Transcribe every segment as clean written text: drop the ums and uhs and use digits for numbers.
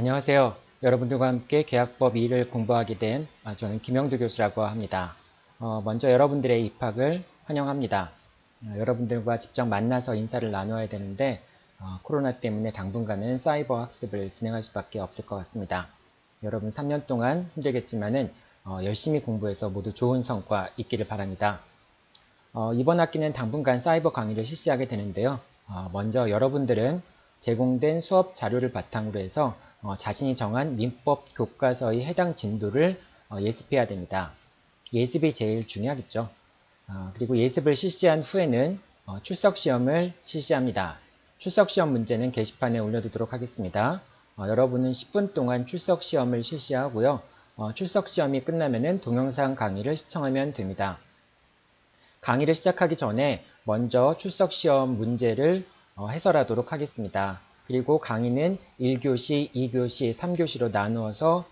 안녕하세요. 여러분들과 함께 계약법 2를 공부하게 된 저는 김영두 교수라고 합니다. 먼저 여러분들의 입학을 환영합니다. 여러분들과 직접 만나서 인사를 나누어야 되는데 코로나 때문에 당분간은 사이버 학습을 진행할 수밖에 없을 것 같습니다. 여러분 3년 동안 힘들겠지만은 열심히 공부해서 모두 좋은 성과 있기를 바랍니다. 이번 학기는 당분간 사이버 강의를 실시하게 되는데요. 먼저 여러분들은 제공된 수업 자료를 바탕으로 해서 자신이 정한 민법 교과서의 해당 진도를 예습해야 됩니다. 예습이 제일 중요하겠죠. 그리고 예습을 실시한 후에는 출석시험을 실시합니다. 출석시험 문제는 게시판에 올려두도록 하겠습니다. 여러분은 10분 동안 출석시험을 실시하고요. 출석시험이 끝나면 동영상 강의를 시청하면 됩니다. 강의를 시작하기 전에 먼저 출석시험 문제를 해설하도록 하겠습니다. 그리고 강의는 1교시, 2교시, 3교시로 나누어서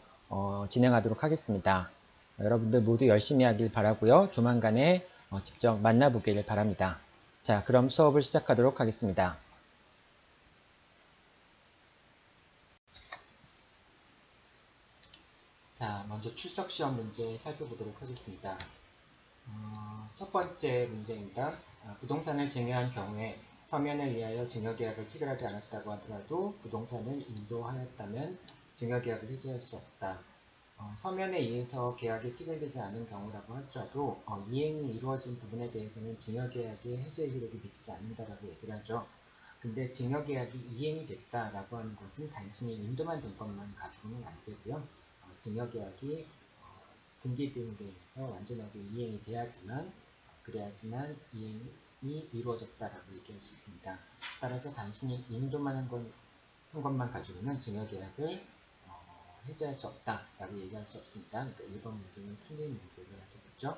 진행하도록 하겠습니다. 여러분들 모두 열심히 하길 바라고요. 조만간에 직접 만나보기를 바랍니다. 자, 그럼 수업을 시작하도록 하겠습니다. 자, 먼저 출석시험 문제 살펴보도록 하겠습니다. 첫 번째 문제입니다. 부동산을 증여한 경우에 서면에 의하여 증여계약을 체결하지 않았다고 하더라도 부동산을 인도하였다면 증여계약을 해지할 수 없다. 서면에 의해서 계약이 체결되지 않은 경우라고 하더라도 이행이 이루어진 부분에 대해서는 증여계약의 해제 효력이 미치지 않는다라고 얘기를 하죠. 근데 증여계약이 이행이 됐다라고 하는 것은 단순히 인도만 된 것만 가지고는 안 되고요. 증여계약이 등기 등으로 인해서 완전하게 이행이 돼야지만 그래야지만 이행이 이루어졌다라고 얘기할 수 있습니다. 따라서 단순히 인도만 한 것만 가지고는 증여계약을 해제할 수 없다라고 얘기할 수 없습니다. 그러니까 1번 문제는 틀린 문제가 되겠죠.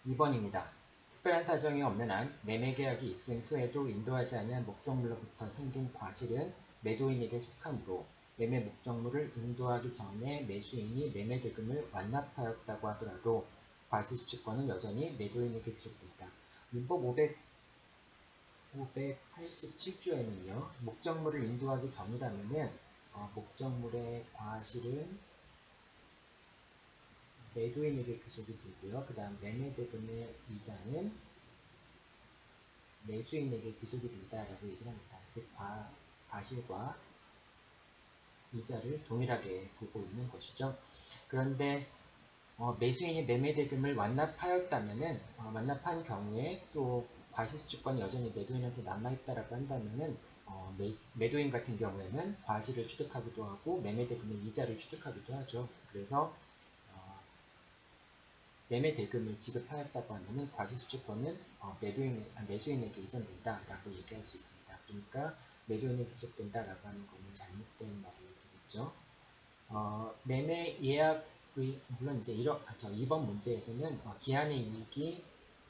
2번입니다. 특별한 사정이 없는 한 매매계약이 있은 후에도 인도하지 아니한 목적물로부터 생긴 과실은 매도인에게 속하므로 매매 목적물을 인도하기 전에 매수인이 매매대금을 완납하였다고 하더라도 과실수취권은 여전히 매도인에게 귀속된다. 민법 587조에는요. 목적물을 인도하기 전이라면은 목적물의 과실은 매도인에게 귀속이 되고요. 그 다음 매매대금의 이자는 매수인에게 귀속이 된다라고 얘기를 합니다. 즉 과실과 이자를 동일하게 보고 있는 것이죠. 그런데 매수인이 매매대금을 완납하였다면은 완납한 경우에 또 과실주권이 여전히 매도인한테 남아있다라고 한다면은 매도인 같은 경우에는 과실을 취득하기도 하고 매매대금의 이자를 취득하기도 하죠. 그래서 매매대금을 지급하였다고 하면은 과실수취권은 매수인에게 이전된다라고 얘기할 수 있습니다. 그러니까 매도인에 귀속된다라고 하는 것은 잘못된 말이 되겠죠. 매매 예약의 물론 이제 2번 문제에서는 기한의 이익이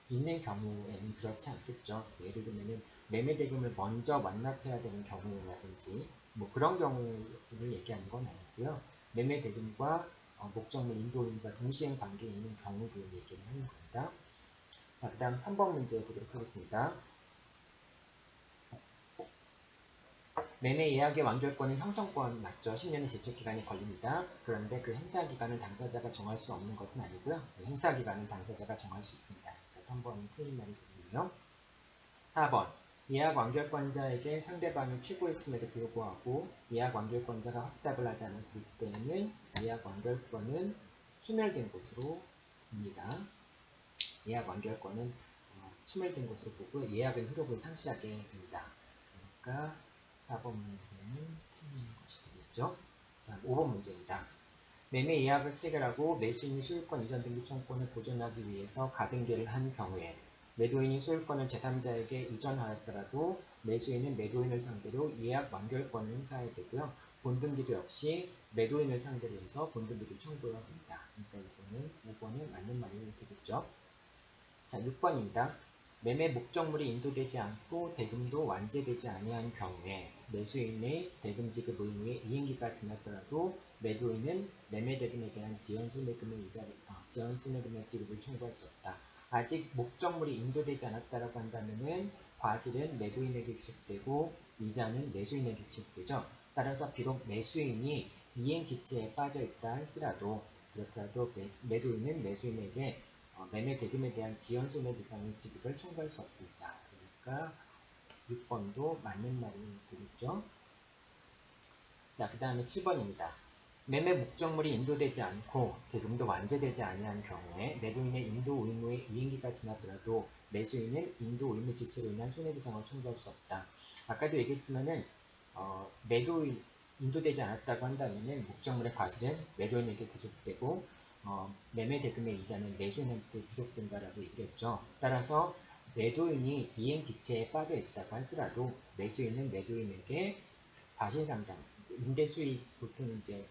있는 경우에는 그렇지 않겠죠. 예를 들면은 매매대금을 먼저 완납해야 되는 경우라든지 뭐 그런 경우를 얘기하는 건 아니고요. 매매대금과 목적물 인도인과 동시행 관계에 있는 경우를 얘기를 하는 겁니다. 자, 그 다음 3번 문제 보도록 하겠습니다. 매매 예약의 완결권은 형성권 맞죠? 10년의 제척기간이 걸립니다. 그런데 그 행사기간을 당사자가 정할 수 없는 것은 아니고요. 행사기간은 당사자가 정할 수 있습니다. 그러니까 3번은 틀린 말이 되겠네요. 4번 예약 완결권자에게 상대방이 최고했음에도 불구하고 예약 완결권자가 확답을 하지 않았을 때는 예약 완결권은 소멸된 것으로 봅니다. 예약 완결권은 소멸된 것으로 보고 예약은 효력을 상실하게 됩니다. 그러니까 4번 문제는 틀린 것이 되겠죠. 다음 5번 문제입니다. 매매 예약을 체결하고 매수인이 소유권 이전 등기 청구권을 보존하기 위해서 가등기를 한 경우에 매도인이 소유권을 제3자에게 이전하였더라도 매수인은 매도인을 상대로 예약 완결권을 행사해야 되고요. 본등기도 역시 매도인을 상대로 해서 본등기도 청구해야 됩니다. 그러니까 이거는 5번은 맞는 말이 되겠죠. 자, 6번입니다. 매매 목적물이 인도되지 않고 대금도 완제되지 아니한 경우에 매수인의 대금 지급 의무의 이행기가 지났더라도 매도인은 매매대금에 대한 지연손해금의 지급을 청구할 수 없다. 아직 목적물이 인도되지 않았다라고 한다면은 과실은 매도인에게 귀속되고 이자는 매수인에게 귀속되죠. 따라서 비록 매수인이 이행지체에 빠져 있다 할지라도 그렇더라도 매도인은 매수인에게 매매 대금에 대한 지연 손해배상의 지급을 청구할 수 없습니다. 그러니까 6번도 맞는 말이 되겠죠. 자, 그 다음에 7번입니다. 매매 목적물이 인도되지 않고 대금도 완제되지 아니한 경우에 매도인의 인도 의무의 이행기가 지나더라도 매수인은 인도 의무 지체로 인한 손해배상을 청구할 수 없다. 아까도 얘기했지만은 매도인 인도되지 않았다고 한다면은 목적물의 과실은 매도인에게 귀속되고 매매 대금의 이자는 매수인한테 귀속된다라고 얘기했죠. 따라서 매도인이 이행 지체에 빠져 있다고 할지라도 매수인은 매도인에게 과실 상담, 임대 수익, 보통 이제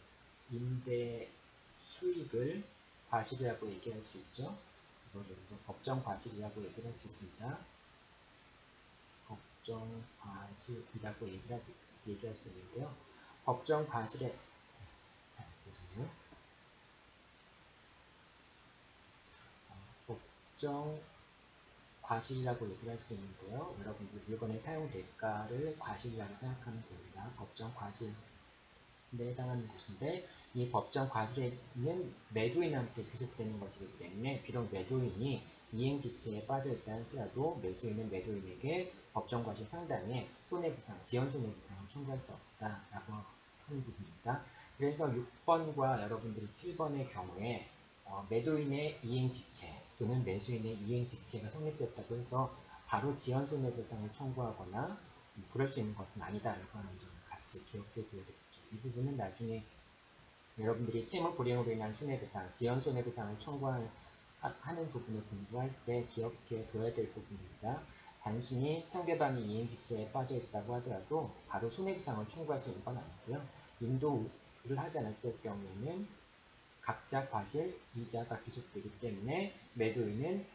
임대 수익을 과실이라고 얘기할 수 있죠. 이거를 이제 법정 과실이라고 얘기할 수 있습니다. 법정 과실이라고 얘기할 수 있는데요. 법정 과실에 잘 쓰시네요. 법정 과실이라고 얘기를 할 수 있는데요. 여러분들 물건의 사용 대가를 과실이라고 생각하면 됩니다. 법정 과실에 해당하는 것인데 이 법정 과실에는 매도인한테 귀속되는 것이기 때문에 비록 매도인이 이행지체에 빠져있다 할지라도 매수인은 매도인에게 법정 과실 상당의 손해배상, 지연 손해배상을 청구할 수 없다라고 하는 부분입니다. 그래서 6번과 여러분들이 7번의 경우에 매도인의 이행지체 또는 매수인의 이행지체가 성립되었다고 해서 바로 지연 손해배상을 청구하거나 그럴 수 있는 것은 아니다라고 하는 점을 같이 기억해 둬야 되겠죠. 이 부분은 나중에 여러분들이 채무 불이행으로 인한 손해배상, 지연 손해배상을 청구하는 부분을 공부할 때 기억해 둬야 될 부분입니다. 단순히 상대방이 이행지체에 빠져 있다고 하더라도 바로 손해배상을 청구할 수 있는 건 아니고요. 인도를 하지 않았을 경우에는 각자 과실, 이자가 귀속되기 때문에 매도인은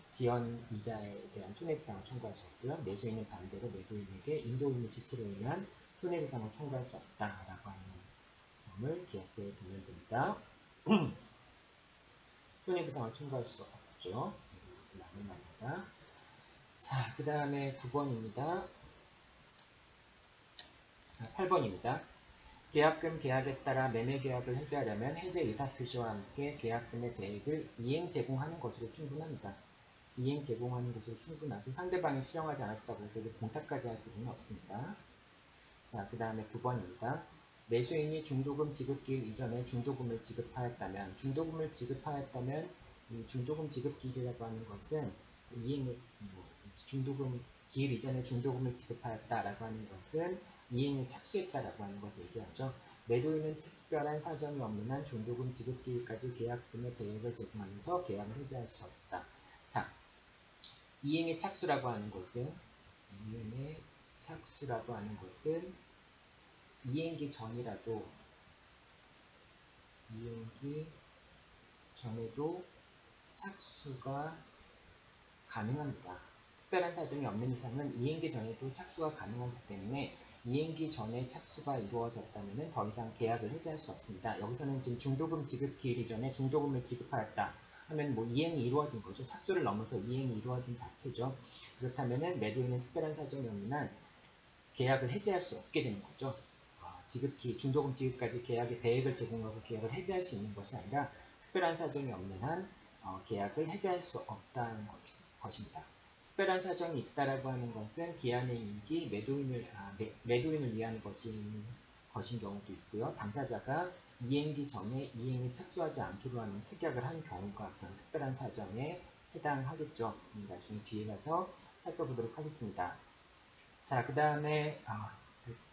지연 이자에 대한 손해배상을 청구할 수 없고요. 매수인은 반대로 매도인에게 인도 의무 지체로 인한 손해배상을 청구할 수 없다라고 하는 점을 기억해 두면 됩니다. 손해배상을 청구할 수 없죠. 라는 말입니다. 자, 그 다음에 9번입니다. 8번입니다. 계약금 계약에 따라 매매계약을 해지하려면 해제 의사표시와 함께 계약금의 대액을 이행 제공하는 것으로 충분합니다. 이행 제공하는 것으로 충분하고 상대방이 수령하지 않았다고 해서 공탁까지 할 필요는 없습니다. 자, 그 다음에 9번입니다. 매수인이 중도금 지급기일 이전에 중도금을 지급하였다면 이 중도금 지급기일이라고 하는 것은 중도금 기일 이전에 중도금을 지급하였다라고 하는 것은 이행에 착수했다라고 하는 것을 얘기하죠. 매도인은 특별한 사정이 없는 한 중도금 지급기일까지 계약금의 대액을 제공하면서 계약을 해지할 수 없다. 자, 이행의 착수라고 하는 것은 이행기 전에도 착수가 가능합니다. 특별한 사정이 없는 이상은 이행기 전에도 착수가 가능하기 때문에 이행기 전에 착수가 이루어졌다면 더 이상 계약을 해지할 수 없습니다. 여기서는 지금 중도금 지급 기일 이전에 중도금을 지급하였다 하면 이행이 이루어진 거죠. 착수를 넘어서 이행이 이루어진 자체죠. 그렇다면 매도인은 특별한 사정이 없는 한 계약을 해지할 수 없게 되는 거죠. 중도금 지급까지 계약의 대액을 제공하고 계약을 해지할 수 있는 것이 아니라 특별한 사정이 없는 한 계약을 해지할 수 없다는 것입니다. 특별한 사정이 있다라고 하는 것은 기한의 임기 매도인을 위한 것인 경우도 있고요. 당사자가 이행기 전에 이행에 착수하지 않기로 하는 특약을 한 경우가 그런 특별한 사정에 해당하겠죠. 나중에 뒤에 가서 살펴보도록 하겠습니다. 자, 그 다음에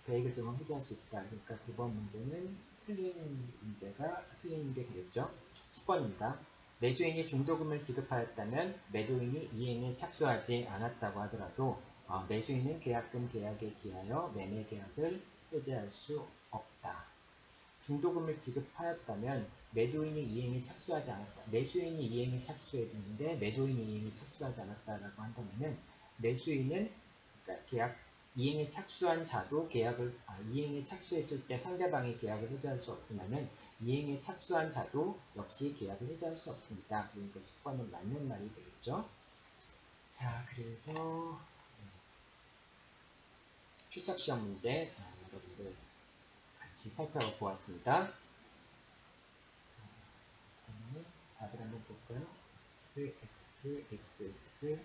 대액을 제공 해지할 수 있다. 그러니까 9번 문제는 틀린 게 되겠죠. 10번입니다. 매수인이 중도금을 지급하였다면 매도인이 이행에 착수하지 않았다고 하더라도 매수인은 계약금 계약에 기하여 매매 계약을 해지할 수 없다. 중도금을 지급하였다면 매수인이 이행에 착수했는데 매도인이 이행에 착수하지 않았다라고 한다면 매수인은 그러니까 이행에 착수한 자도 이행에 착수했을 때 상대방이 계약을 해지할 수 없지만은 이행에 착수한 자도 역시 계약을 해지할 수 없습니다. 그러니까 10번은 맞는 말이 되겠죠. 자, 그래서 출석시험 문제 여러분들 같이 살펴보았습니다. 자, 그러면 답을 한번 볼까요? x, x, x,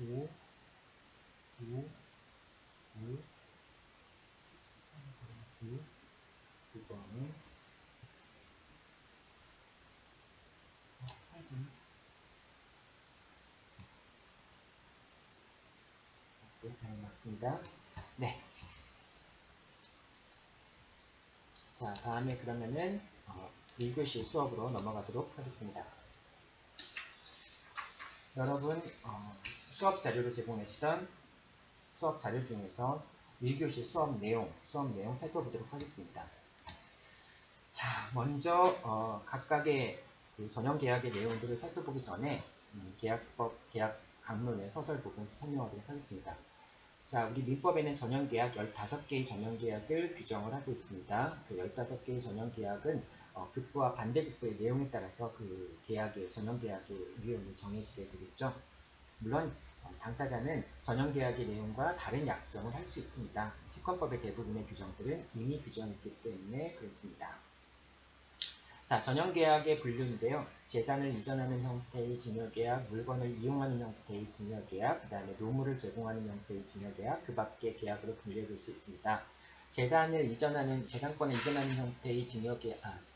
5, 5, 5, 9, 9번에 x, 8번. 네, 맞습니다. 네. 자, 다음에 그러면은 1교시 수업으로 넘어가도록 하겠습니다. 여러분, 수업 자료로 제공했던 수업 자료 중에서 1교시 수업 내용 살펴보도록 하겠습니다. 자, 먼저 각각의 그 전형 계약의 내용들을 살펴보기 전에 계약법, 계약 강론의 서술 부분 설명하도록 하겠습니다. 자, 우리 민법에는 전형계약 15개의 전형계약을 규정을 하고 있습니다. 그 15개의 전형계약은 급부와 반대급부의 내용에 따라서 그 계약의, 전형계약의 유형이 정해지게 되겠죠. 물론 당사자는 전형계약의 내용과 다른 약정을 할 수 있습니다. 채권법의 대부분의 규정들은 이미 규정있기 때문에 그렇습니다. 자, 전형계약의 분류인데요. 재산을 이전하는 형태의 증여계약, 물건을 이용하는 형태의 증여계약, 그 다음에 노무를 제공하는 형태의 증여계약, 그 밖의 계약으로 분류해 볼 수 있습니다. 재산을 이전하는, 재산권을 이전하는 형태의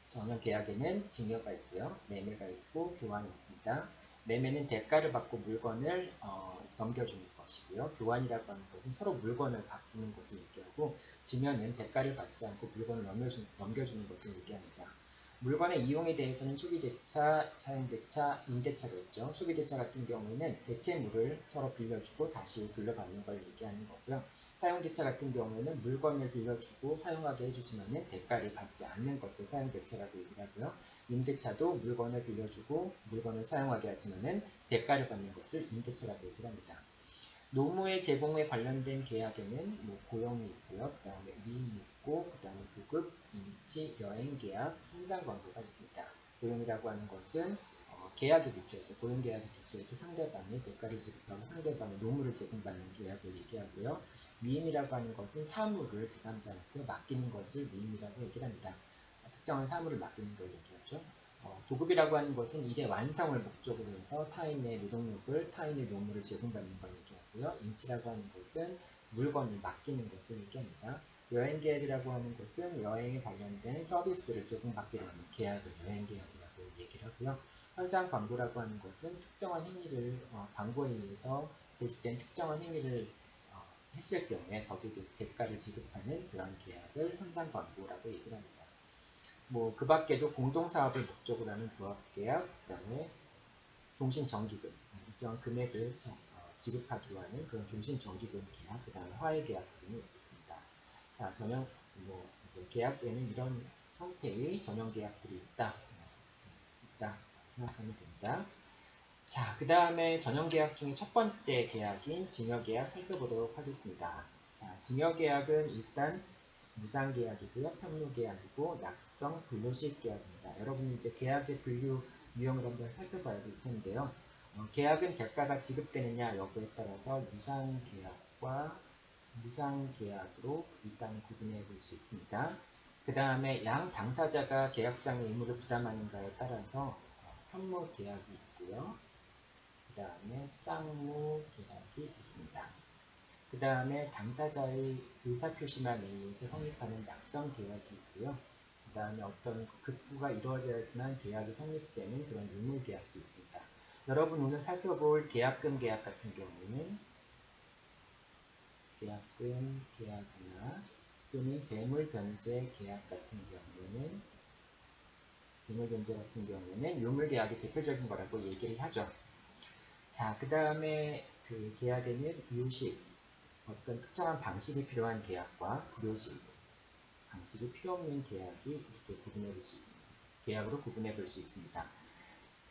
전형계약에는 증여가 있고요. 매매가 있고 교환이 있습니다. 매매는 대가를 받고 물건을 넘겨주는 것이고요. 교환이라고 하는 것은 서로 물건을 바꾸는 것을 얘기하고, 증여는 대가를 받지 않고 물건을 넘겨주는 것을 얘기합니다. 물건의 이용에 대해서는 소비대차, 사용대차, 임대차가 있죠. 소비대차 같은 경우에는 대체물을 서로 빌려주고 다시 돌려받는 걸 얘기하는 거고요. 사용대차 같은 경우에는 물건을 빌려주고 사용하게 해주지만 대가를 받지 않는 것을 사용대차라고 얘기를 하고요. 임대차도 물건을 빌려주고 물건을 사용하게 하지만 대가를 받는 것을 임대차라고 얘기를 합니다. 노무의 제공에 관련된 계약에는 고용이 있고요. 그 다음에 위임이 있고, 그 다음에 구급, 임치, 여행계약, 현상광고가 있습니다. 고용이라고 하는 것은 계약에 기초해서, 고용계약에 기초해서 상대방이 대가를 지급하고 상대방이 노무를 제공받는 계약을 얘기하고요. 위임이라고 하는 것은 사무를 제3자한테 맡기는 것을 위임이라고 얘기를 합니다. 특정한 사무를 맡기는 걸 얘기하죠. 도급이라고 하는 것은 일의 완성을 목적으로 해서 타인의 노동력을, 타인의 노무를 제공받는 걸 얘기하고요. 임치라고 하는 것은 물건을 맡기는 것을 얘기합니다. 여행계약이라고 하는 것은 여행에 관련된 서비스를 제공받기로 하는 계약을 여행계약이라고 얘기를 하고요. 현상광고라고 하는 것은 특정한 행위를, 광고에 의해서 제시된 특정한 행위를 했을 경우에 거기에 대해서 대가를 지급하는 그런 계약을 현상광고라고 얘기를 합니다. 그 밖에도 공동사업을 목적으로 하는 조합계약, 그 다음에 종신정기금, 일정 금액을 지급하기로 하는 그런 종신정기금 계약, 그 다음에 화해계약 등이 있습니다. 자, 전형, 이제 계약에는 이런 형태의 전형계약들이 있다 생각하면 됩니다. 자, 그 다음에 전형계약 중에 첫 번째 계약인 증여계약 살펴보도록 하겠습니다. 자, 증여계약은 일단 무상계약이고요. 평로계약이고 낙성, 분류식 계약입니다. 여러분이 이제 계약의 분류 유형을 한번 살펴봐야 될 텐데요. 계약은 대가가 지급되느냐 여부에 따라서 유상계약과 무상계약으로 일단 구분해 볼 수 있습니다. 그 다음에 양 당사자가 계약상의 의무를 부담하는가에 따라서 현무계약이 있고요. 그 다음에 쌍무계약이 있습니다. 그 다음에 당사자의 의사표시만 의해서 성립하는 낙성계약이 있고요. 그 다음에 어떤 급부가 이루어져야지만 계약이 성립되는 그런 유물계약도 있습니다. 여러분 오늘 살펴볼 계약금 계약 같은 경우는 계약금 계약이나 또는 대물변제 계약 같은 경우에는 유물계약이 대표적인 거라고 얘기를 하죠. 자, 그 다음에 그 계약에는 요식, 어떤 특정한 방식이 필요한 계약과 불효식, 방식이 필요 없는 계약이 이렇게 구분해 볼 수 있습니다. 계약으로 구분해 볼 수 있습니다.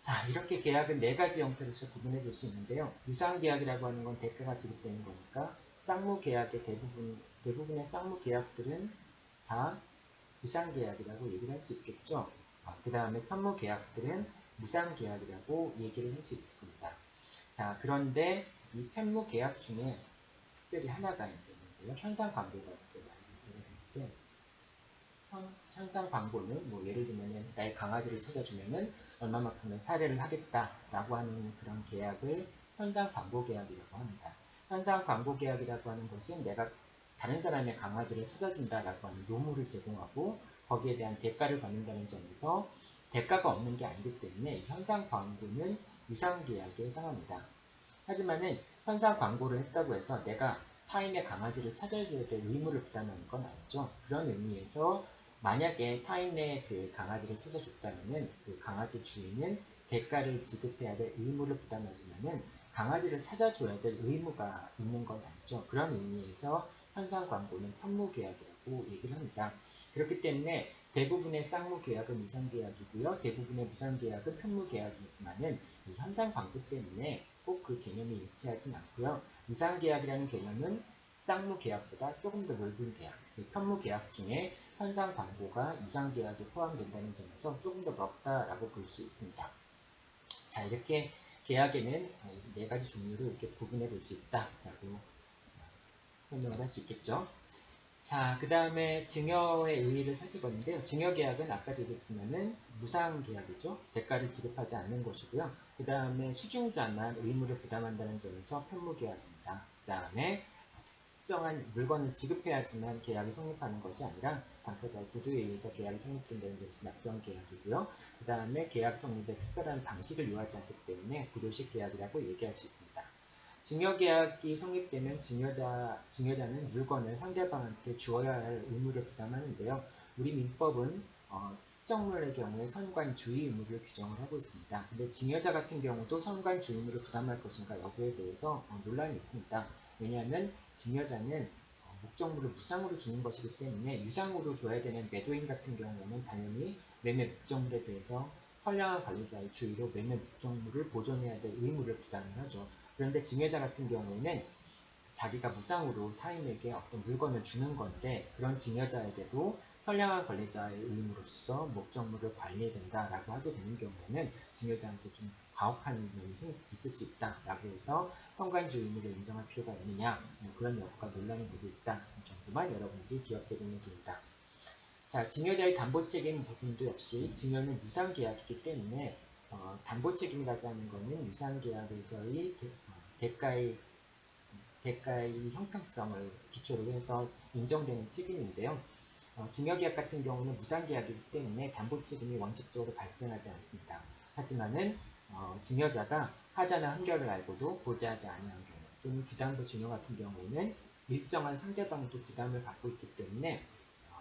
자, 이렇게 계약은 4가지 형태로서 구분해 볼 수 있는데요. 유상계약이라고 하는 건 대가가 지급되는 거니까 쌍무계약의 대부분의 쌍무계약들은 다 유상계약이라고 얘기를 할 수 있겠죠. 그 다음에 편무계약들은 무상계약이라고 얘기를 할 수 있을 겁니다. 자, 그런데 이 편무계약 중에 특별히 하나가 이제 있는데요. 현상광고가 이제 많이 문제가 될 때, 현상 광고는 뭐 예를 들면 나의 강아지를 찾아주면은 얼마만큼의 사례를 하겠다라고 하는 그런 계약을 현상 광고 계약이라고 합니다. 현상 광고 계약이라고 하는 것은 내가 다른 사람의 강아지를 찾아준다라고 하는 요물을 제공하고 거기에 대한 대가를 받는다는 점에서 대가가 없는 게 아니기 때문에 현상 광고는 유상 계약에 해당합니다. 하지만은 현상 광고를 했다고 해서 내가 타인의 강아지를 찾아줘야 될 의무를 부담하는 건 아니죠. 그런 의미에서 만약에 타인의 그 강아지를 찾아줬다면은 그 강아지 주인은 대가를 지급해야 될 의무를 부담하지만은 강아지를 찾아줘야 될 의무가 있는 건 아니죠. 그런 의미에서 현상 광고는 편무 계약이라고 얘기를 합니다. 그렇기 때문에 대부분의 쌍무 계약은 유상 계약이고요. 대부분의 무상 계약은 편무 계약이지만은 이 현상 광고 때문에 꼭 그 개념이 일치하진 않고요. 유상 계약이라는 개념은 쌍무 계약보다 조금 더 넓은 계약, 즉 편무 계약 중에 현상 광고가 유상 계약에 포함된다는 점에서 조금 더 넓다라고 볼 수 있습니다. 자, 이렇게 계약에는 네 가지 종류로 이렇게 구분해 볼 수 있다라고 설명을 할 수 있겠죠. 자, 그 다음에 증여의 의의를 살펴봤는데요. 증여계약은 아까도 얘기했지만은 무상계약이죠. 대가를 지급하지 않는 것이고요. 그 다음에 수중자만 의무를 부담한다는 점에서 편무계약입니다. 그 다음에 특정한 물건을 지급해야지만 계약이 성립하는 것이 아니라 당사자의 구두에 의해서 계약이 성립된다는 점에서 낙선계약이고요. 그 다음에 계약 성립에 특별한 방식을 요하지 않기 때문에 불효식 계약이라고 얘기할 수 있습니다. 증여계약이 성립되면 증여자는 물건을 상대방한테 주어야 할 의무를 부담하는데요. 우리 민법은 특정물의 경우에 선관주의 의무를 규정을 하고 있습니다. 근데 증여자 같은 경우도 선관주의 의무를 부담할 것인가 여부에 대해서 논란이 있습니다. 왜냐하면 증여자는 목적물을 무상으로 주는 것이기 때문에 유상으로 줘야 되는 매도인 같은 경우에는 당연히 매매 목적물에 대해서 선량한 관리자의 주의로 매매 목적물을 보존해야 될 의무를 부담을 하죠. 그런데 증여자 같은 경우에는 자기가 무상으로 타인에게 어떤 물건을 주는 건데 그런 증여자에게도 선량한 관리자의 의무로서 목적물을 관리해야 된다라고 하게 되는 경우에는 증여자한테 좀 가혹한 면이 있을 수 있다라고 해서 선관주의 의무를 인정할 필요가 있느냐 그런 여부가 논란이 되고 있다 정도만 여러분들이 기억해 두면 됩니다. 자, 증여자의 담보책임 부분도 역시 증여는 무상계약이기 때문에 담보책임이라고 하는 것은 유상계약에서의 대가의 형평성을 기초로 해서 인정되는 책임인데요. 증여계약 같은 경우는 무상계약이기 때문에 담보책임이 원칙적으로 발생하지 않습니다. 하지만은 증여자가 하자나 흠결을 알고도 고지하지 아니한 경우 또는 부담부 증여 같은 경우에는 일정한 상대방도 부담을 갖고 있기 때문에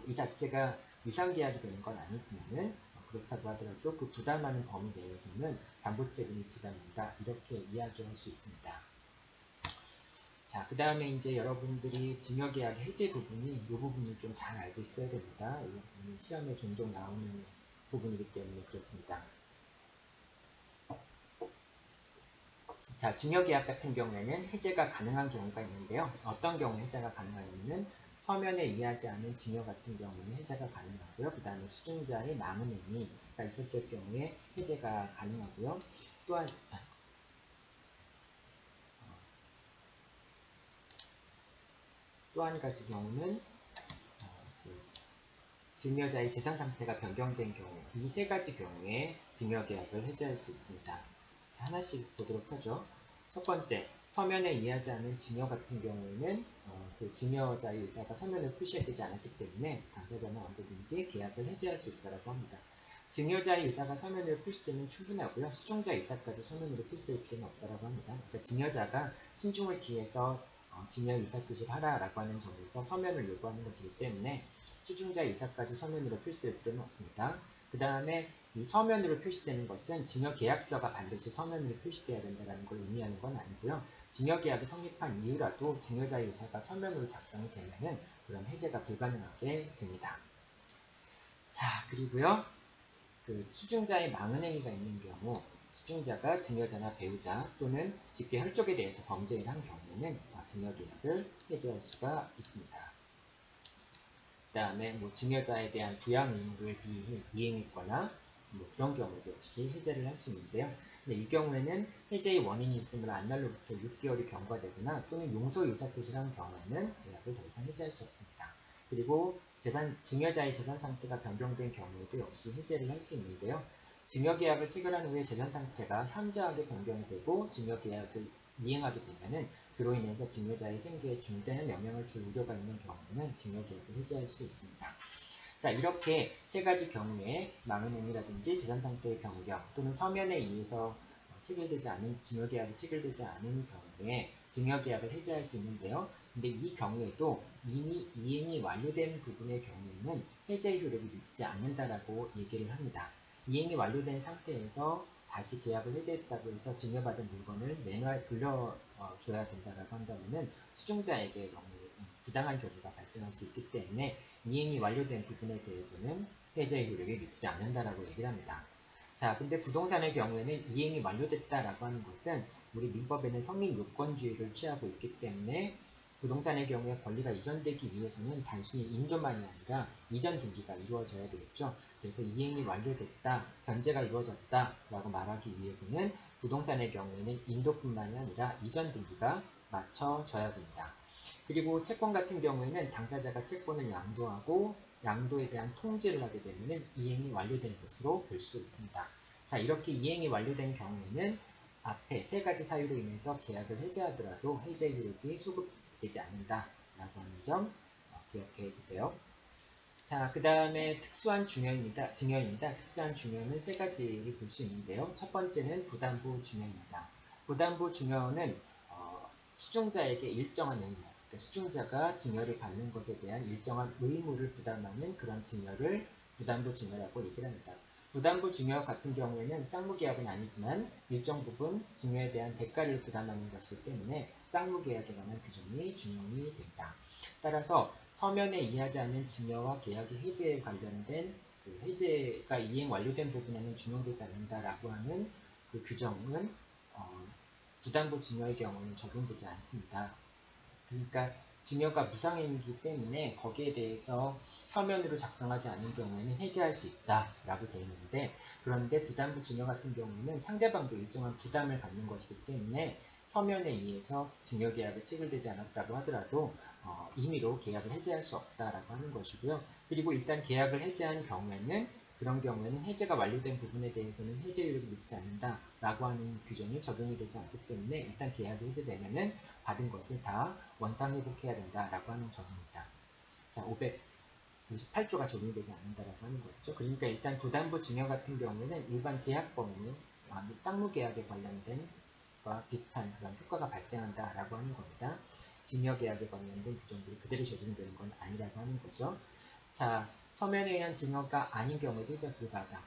이 자체가 유상계약이 되는 건 아니지만은 그렇다고 하더라도 그 부담하는 범위 내에서는 담보책임이 부담된다 이렇게 이야기할 수 있습니다. 자, 그 다음에 이제 여러분들이 증여계약 해제 부분이 이 부분을 좀 잘 알고 있어야 됩니다. 이 부분이 시험에 종종 나오는 부분이기 때문에 그렇습니다. 자, 증여계약 같은 경우에는 해제가 가능한 경우가 있는데요. 어떤 경우에 해제가 가능하냐면 서면에 의하지 않은 증여 같은 경우는 해제가 가능하고요. 그 다음에 수증자의 망은 행위가 있었을 경우에 해제가 가능하고요. 또한 또 한 가지 경우는 증여자의 재산 상태가 변경된 경우 이 세 가지 경우에 증여계약을 해제할 수 있습니다. 자, 하나씩 보도록 하죠. 첫 번째, 서면에 의하지 않은 증여 같은 경우에는 그 증여자의 의사가 서면에 표시되지 않았기 때문에 당사자는 언제든지 계약을 해제할 수 있다고 합니다. 증여자의 의사가 서면으로 표시되면 충분하고요. 수중자 의사까지 서면으로 표시될 필요는 없다고 합니다. 그러니까 증여자가 신중을 기해서 증여 의사 표시를 하라라고 하는 점에서 서면을 요구하는 것이기 때문에 수중자 의사까지 서면으로 표시될 필요는 없습니다. 그 다음에 이 서면으로 표시되는 것은 증여계약서가 반드시 서면으로 표시되어야 된다는 걸 의미하는 건 아니고요. 증여계약이 성립한 이후라도 증여자의 의사가 서면으로 작성이 되면은 그럼 해제가 불가능하게 됩니다. 자, 그리고요. 그 수중자의 망은행위가 있는 경우 수중자가 증여자나 배우자 또는 직계 혈족에 대해서 범죄를 한 경우에는 증여계약을 해제할 수가 있습니다. 그 다음에 뭐 증여자에 대한 부양 의무를 이행했거나 뭐 그런 경우도 역시 해제를 할 수 있는데요. 근데 이 경우에는 해제의 원인이 있으므로 안날로부터 6개월이 경과되거나 또는 용서 의사표시를 한 경우에는 계약을 더 이상 해제할 수 없습니다. 그리고 증여자의 재산 상태가 변경된 경우에도 역시 해제를 할 수 있는데요. 증여계약을 체결한 후에 재산 상태가 현저하게 변경이 되고 증여계약을 이행하게 되면은 그로 인해서 증여자의 생계에 중대한 영향을 줄 우려가 있는 경우에는 증여계약을 해제할 수 있습니다. 자, 이렇게 세 가지 경우에 망은행위라든지 재산 상태의 변경 또는 서면에 의해서 체결되지 않은 증여계약이 체결되지 않은 경우에 증여계약을 해제할 수 있는데요. 근데 이 경우에도 이미 이행이 완료된 부분의 경우에는 해제 효력이 미치지 않는다라고 얘기를 합니다. 이행이 완료된 상태에서 다시 계약을 해제했다고 해서 증여받은 물건을 불려줘야 된다라고 한다면은 수증자에게 너무 부당한 경우가 발생할 수 있기 때문에 이행이 완료된 부분에 대해서는 해제 효력이 미치지 않는다라고 얘기를 합니다. 자, 근데 부동산의 경우에는 이행이 완료됐다라고 하는 것은 우리 민법에는 성립 요건주의를 취하고 있기 때문에 부동산의 경우에 권리가 이전되기 위해서는 단순히 인도만이 아니라 이전 등기가 이루어져야 되겠죠. 그래서 이행이 완료됐다, 변제가 이루어졌다라고 말하기 위해서는 부동산의 경우에는 인도뿐만이 아니라 이전 등기가 맞춰져야 됩니다. 그리고 채권 같은 경우에는 당사자가 채권을 양도하고 양도에 대한 통지를 하게 되면 이행이 완료된 것으로 볼 수 있습니다. 자, 이렇게 이행이 완료된 경우에는 앞에 세 가지 사유로 인해서 계약을 해제하더라도 해제 효력이 소급되지 않는다라고 하는 점 기억해 두세요. 자, 그 다음에 특수한 증여입니다. 특수한 증여는 세 가지를 볼 수 있는데요. 첫 번째는 부담부 증여입니다. 부담부 증여는 수증자에게 일정한 의무, 그러니까 수증자가 증여를 받는 것에 대한 일정한 의무를 부담하는 그런 증여를 부담부 증여라고 얘기를 합니다. 부담부 증여 같은 경우에는 쌍무계약은 아니지만 일정 부분 증여에 대한 대가를 부담하는 것이기 때문에 쌍무계약에 관한 규정이 준용이 됩니다. 따라서 서면에 이해하지 않는 증여와 계약의 해제에 관련된 그 해제가 이행 완료된 부분에는 준용되지 않는다라고 하는 그 규정은 부담부 증여의 경우는 적용되지 않습니다. 그러니까 증여가 무상행위이기 때문에 거기에 대해서 서면으로 작성하지 않는 경우에는 해제할 수 있다라고 되어 있는데, 그런데 부담부 증여 같은 경우는 상대방도 일정한 부담을 갖는 것이기 때문에 서면에 의해서 증여계약이 체결되지 않았다고 하더라도 임의로 계약을 해제할 수 없다라고 하는 것이고요. 그리고 일단 계약을 해제한 경우에는 그런 경우에는 해제가 완료된 부분에 대해서는 해제 효력이 미치지 않는다라고 하는 규정이 적용이 되지 않기 때문에 일단 계약이 해제되면은 받은 것을 다 원상회복해야 된다라고 하는 점입니다. 자, 558조가 적용이 되지 않는다라고 하는 것이죠. 그러니까 일단 부담부 증여 같은 경우에는 일반 계약법률, 쌍무계약에 관련된 과 비슷한 그런 효과가 발생한다라고 하는 겁니다. 증여계약에 관련된 규정들이 그대로 적용되는 건 아니라고 하는 거죠. 자, 서면에 의한 증여가 아닌 경우에도 해제 불가하다.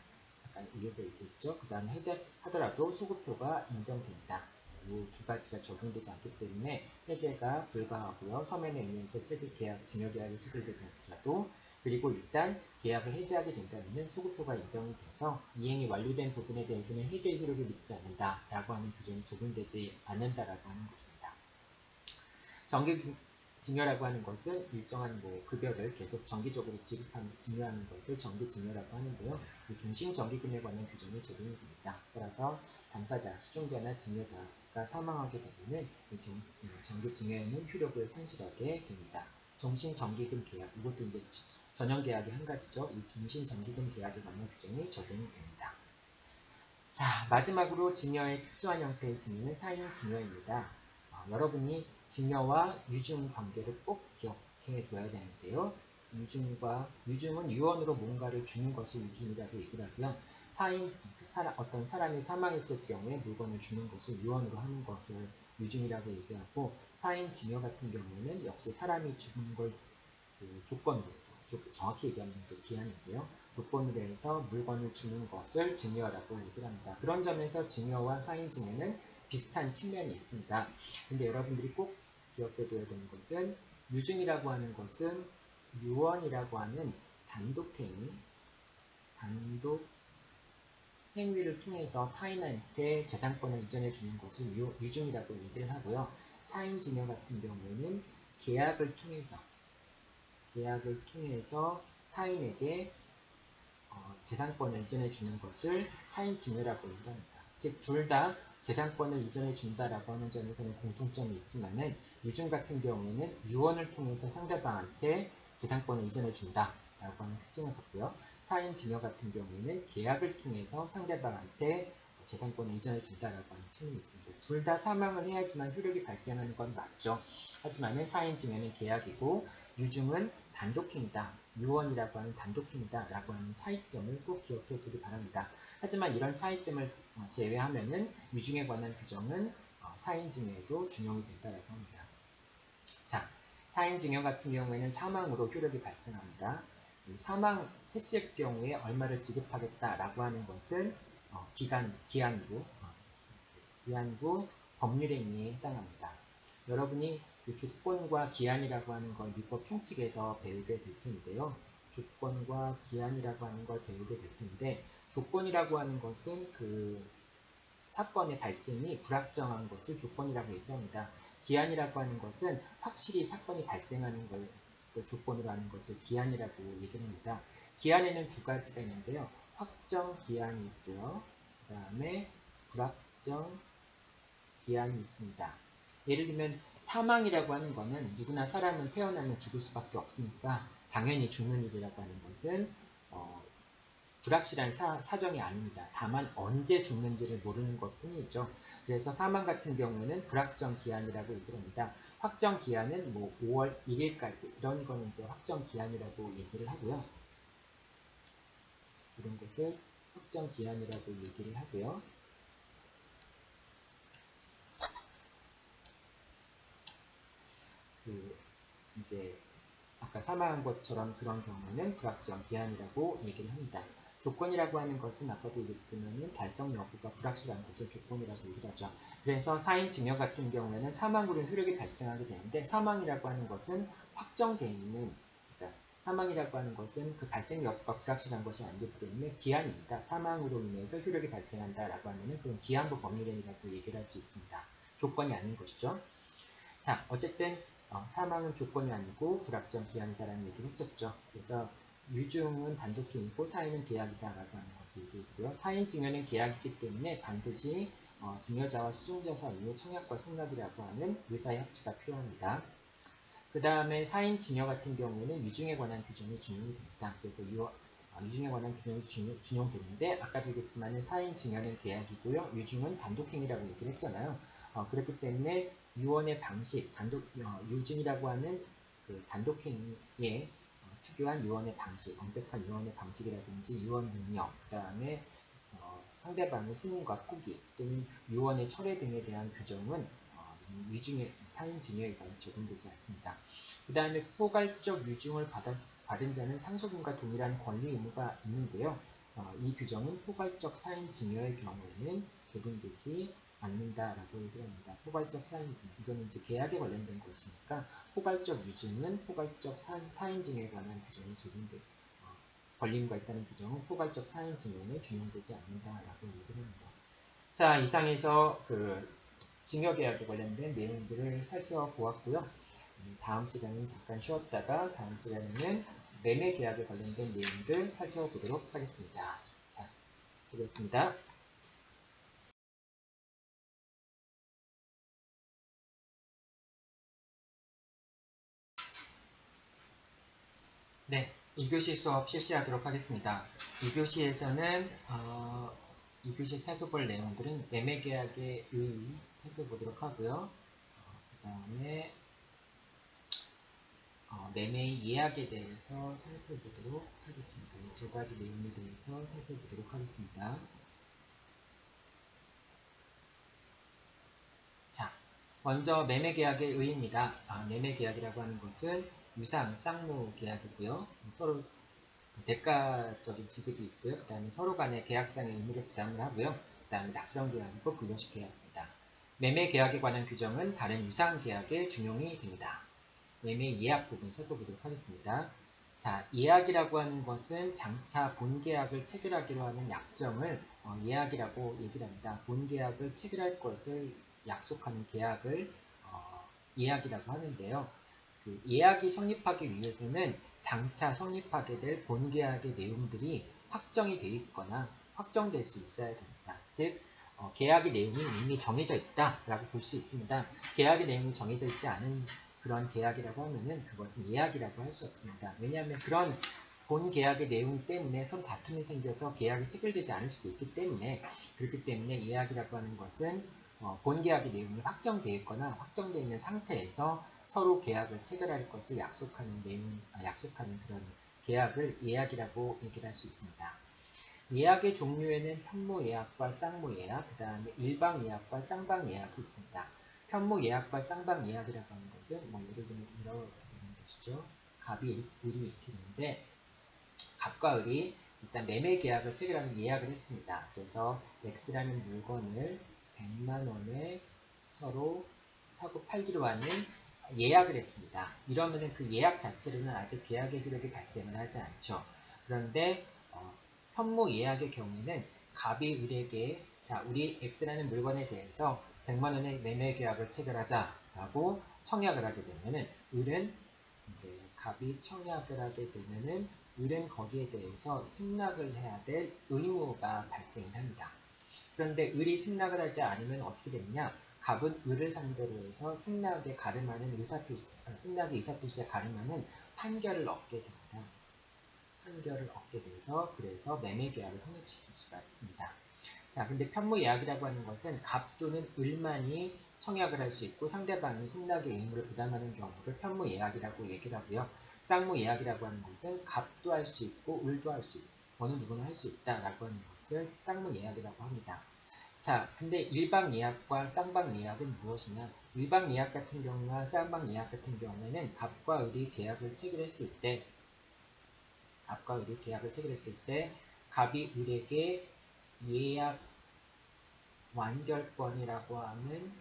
약간 위에서 얘기했죠. 그 다음에 해제하더라도 소급표가 인정된다. 이 두 가지가 적용되지 않기 때문에 해제가 불가하고요. 서면에 의해서 증여계약이 체결되지 않더라도, 그리고 일단 계약을 해제하게 된다면 소급표가 인정이 돼서 이행이 완료된 부분에 대해서는 해제 효력이 미치지 않는다라고 하는 규정이 적용되지 않는다라고 하는 것입니다. 정기 증여라고 하는 것은 일정한 급여를 계속 정기적으로 증여하는 것을 정기 증여라고 하는데요. 이 종신 정기금에 관한 규정이 적용이 됩니다. 따라서 당사자, 수증자나 증여자가 사망하게 되면 정기 증여에는 효력을 상실하게 됩니다. 종신 정기금 계약, 이것도 이제 전형 계약의 한 가지죠. 이 종신 정기금 계약에 관한 규정이 적용이 됩니다. 자, 마지막으로 증여의 특수한 형태의 증여는 사인 증여입니다. 여러분이 증여와 유증 관계를 꼭 기억해 둬야 되는데요. 유증은 유언으로 뭔가를 주는 것을 유증이라고 얘기를 하고요. 어떤 사람이 사망했을 경우에 물건을 주는 것을 유언으로 하는 것을 유증이라고 얘기하고, 사인 증여 같은 경우에는 역시 사람이 죽은 걸 조건으로 해서, 정확히 얘기하면 이제 기한인데요. 조건으로 해서 물건을 주는 것을 증여라고 얘기를 합니다. 그런 점에서 증여와 사인 증여는 비슷한 측면이 있습니다. 근데 여러분들이 꼭 기억해둬야 되는 것은, 유증이라고 하는 것은 유언이라고 하는 단독 행위를 통해서 타인한테 재산권을 이전해 주는 것을 유증이라고 얘기를 하고요. 사인 증여 같은 경우에는 계약을 통해서 타인에게 재산권을 이전해 주는 것을 사인 증여라고 얘기합니다. 즉, 둘 다 재산권을 이전해 준다라고 하는 점에서는 공통점이 있지만은, 유증 같은 경우에는 유언을 통해서 상대방한테 재산권을 이전해 준다 라고 하는 특징을 갖고요. 사인증여 같은 경우에는 계약을 통해서 상대방한테 재산권을 이전해 준다라고 하는 측면이 있습니다. 둘 다 사망을 해야지만 효력이 발생하는 건 맞죠. 하지만 사인증여는 계약이고 유증은 단독행위다. 유언이라고 하는 단독행위다 라고 하는 차이점을 꼭 기억해 두기 바랍니다. 하지만 이런 차이점을 제외하면은 유증에 관한 규정은 사인증여에도 준용이 된다라고 합니다. 자, 사인증여 같은 경우에는 사망으로 효력이 발생합니다. 사망했을 경우에 얼마를 지급하겠다라고 하는 것은 기한부 법률행위에 해당합니다. 여러분이 그 조건과 기한이라고 하는 걸 민법 총칙에서 배우게 될 텐데요. 조건과 기한이라고 하는 걸 배우게 될 텐데, 조건이라고 하는 것은 그 사건의 발생이 불확정한 것을 조건이라고 얘기합니다. 기한이라고 하는 것은 확실히 사건이 발생하는 걸 조건으로 하는 것을 기한이라고 얘기를 합니다. 기한에는 두 가지가 있는데요. 확정 기한이 있고요. 그 다음에 불확정 기한이 있습니다. 예를 들면 사망이라고 하는 것은 누구나 사람은 태어나면 죽을 수밖에 없으니까 당연히 죽는 일이라고 하는 것은 불확실한 사정이 아닙니다. 다만 언제 죽는지를 모르는 것 뿐이죠. 그래서 사망 같은 경우에는 불확정 기한이라고 얘기를 합니다. 확정 기한은 뭐 5월 1일까지 이런 거는 이제 확정 기한이라고 얘기를 하고요. 이런 것을 확정 기한이라고 얘기를 하고요. 이제 아까 사망한 것처럼 그런 경우에는 불확정 기한이라고 얘기를 합니다. 조건이라고 하는 것은 아까도 얘기했지만 달성 여부가 불확실한 것을 조건이라고 얘기를 하죠. 그래서 사인증여 같은 경우에는 사망으로 효력이 발생하게 되는데, 사망이라고 하는 것은 확정되어 있는, 그러니까 사망이라고 하는 것은 그 발생 여부가 불확실한 것이 아니기 때문에 기한입니다. 사망으로 인해서 효력이 발생한다라고 하면 그건 기한부 법률행위라고 얘기를 할 수 있습니다. 조건이 아닌 것이죠. 자, 어쨌든 사망은 조건이 아니고 불확정 기한이다라는 얘기를 했었죠. 그래서 유증은 단독행위고 사인은 계약이다라고 하는 것도 얘기했고요. 사인증여는 계약이기 때문에 반드시 증여자와 수증자 사이의 청약과 승낙이라고 하는 의사의 합치가 필요합니다. 그 다음에 사인증여 같은 경우에는 유증에 관한 규정이 준용이 됩니다. 그래서 유증에 관한 규정이 준용되는데, 아까도 얘기했지만 사인증여는 계약이고요. 유증은 단독행위라고 얘기를 했잖아요. 그렇기 때문에 유언의 방식, 유증이라고 하는 그 단독행위에 특유한 유언의 방식, 엄격한 유언의 방식이라든지 유언 능력, 그 다음에 상대방의 승인과 포기 또는 유언의 철회 등에 대한 규정은 유증의 사인증여에 관해 적용되지 않습니다. 그 다음에 포괄적 유증을 받은 자는 상속인과 동일한 권리 의무가 있는데요. 이 규정은 포괄적 사인증여의 경우에는 적용되지 않는다라고 얘기를 합니다. 포괄적 사인증여, 이거는 이제 계약에 관련된 것이니까 포괄적 유증은 포괄적 사인증여에 관한 규정이 적용되고 권리 의무가 있다는 규정은 포괄적 사인증여에 준용되지 않는다라고 얘기를 합니다. 자, 이상에서 그 증여계약에 관련된 내용들을 살펴보았고요. 다음 시간은 잠깐 쉬었다가 다음 시간에는 매매계약에 관련된 내용들 살펴보도록 하겠습니다. 자, 수고했습니다. 네, 2교시 수업 실시하도록 하겠습니다. 2교시에서는 2교시 살펴볼 내용들은 매매계약의 의의 살펴보도록 하고요. 그 다음에 매매 예약에 대해서 살펴보도록 하겠습니다. 이 두 가지 내용에 대해서 살펴보도록 하겠습니다. 자, 먼저 매매계약의 의의입니다. 매매계약이라고 하는 것은 유상, 쌍무 계약이고요. 서로 대가적인 지급이 있고요. 그 다음에 서로 간의 계약상의 의무를 부담을 하고요. 그 다음에 낙성계약이고 불료식 계약입니다. 매매계약에 관한 규정은 다른 유상계약에 준용이 됩니다. 매매 예약 부분 살펴보도록 하겠습니다. 자, 예약이라고 하는 것은 장차 본계약을 체결하기로 하는 약정을 예약이라고 얘기를 합니다. 본계약을 체결할 것을 약속하는 계약을 예약이라고 하는데요. 그 예약이 성립하기 위해서는 장차 성립하게 될 본계약의 내용들이 확정이 되어 있거나 확정될 수 있어야 됩니다. 즉, 계약의 내용이 이미 정해져 있다라고 볼 수 있습니다. 계약의 내용이 정해져 있지 않은 그런 계약이라고 하면은 그것은 예약이라고 할 수 없습니다. 왜냐하면 그런 본 계약의 내용 때문에 서로 다툼이 생겨서 계약이 체결되지 않을 수도 있기 때문에, 그렇기 때문에 예약이라고 하는 것은 본 계약의 내용이 확정되어 있거나 확정되어 있는 상태에서 서로 계약을 체결할 것을 약속하는 그런 계약을 예약이라고 얘기를 할 수 있습니다. 예약의 종류에는 편모예약과 쌍모예약, 그 다음에 일방예약과 쌍방예약이 있습니다. 편모예약과 쌍방예약이라고 하는 것은 예를 들면 이렇게 되는 것이죠. 갑이 을이 이렇게 있는데, 갑과 을이 일단 매매 계약을 체결하는 예약을 했습니다. 그래서 X라는 물건을 100만 원에 서로 사고 팔기로 하는 예약을 했습니다. 이러면은 그 예약 자체로는 아직 계약의 효력이 발생을 하지 않죠. 그런데 현무 예약의 경우에는 갑이 을에게 자, 우리 X라는 물건에 대해서 100만 원의 매매 계약을 체결하자라고 청약을 하게 되면은 을은 이제 갑이 청약을 하게 되면은 을은 거기에 대해서 승낙을 해야 될 의무가 발생을 합니다. 그런데 을이 승낙을 하지 않으면 어떻게 되느냐? 갑은 을을 상대로 해서 승낙에 가름하는 승낙의 의사표시에 가름하는 판결을 얻게 됩니다. 판결을 얻게 돼서 그래서 매매계약을 성립시킬 수가 있습니다. 자, 근데 편무예약이라고 하는 것은 갑 또는 을만이 청약을 할 수 있고 상대방이 승낙의 의무를 부담하는 경우를 편무예약이라고 얘기를 하고요. 쌍무예약이라고 하는 것은 갑도 할 수 있고 을도 할 수 있고 어느 누구나 할 수 있다라고 하는 것을 쌍무예약이라고 합니다. 자, 근데 일방예약과 쌍방예약은 무엇이냐? 일방예약 같은 경우와 쌍방예약 같은 경우에는 갑과 을이 계약을 체결했을 때 갑이 을에게 예약 완결권이라고 하는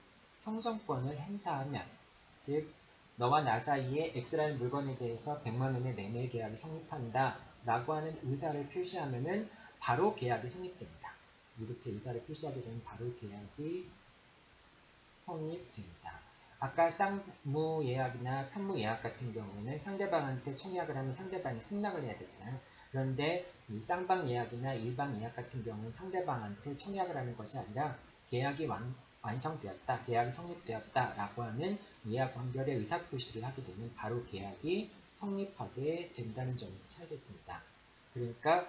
형성권을 행사하면, 즉 너와 나 사이에 X라는 물건에 대해서 100만 원의 매매 계약이 성립한다 라고 하는 의사를 표시하면은 바로 계약이 성립됩니다. 이렇게 의사를 표시하게 되면 바로 계약이 성립됩니다. 아까 쌍무예약이나 편무예약 같은 경우에는 상대방한테 청약을 하면 상대방이 승낙을 해야 되잖아요. 그런데 이 쌍방예약이나 일방예약 같은 경우는 상대방한테 청약을 하는 것이 아니라 계약이 완성되었다, 계약이 성립되었다 라고 하는 예약 완결의 의사표시를 하게 되면 바로 계약이 성립하게 된다는 점에서 차이가 있습니다. 그러니까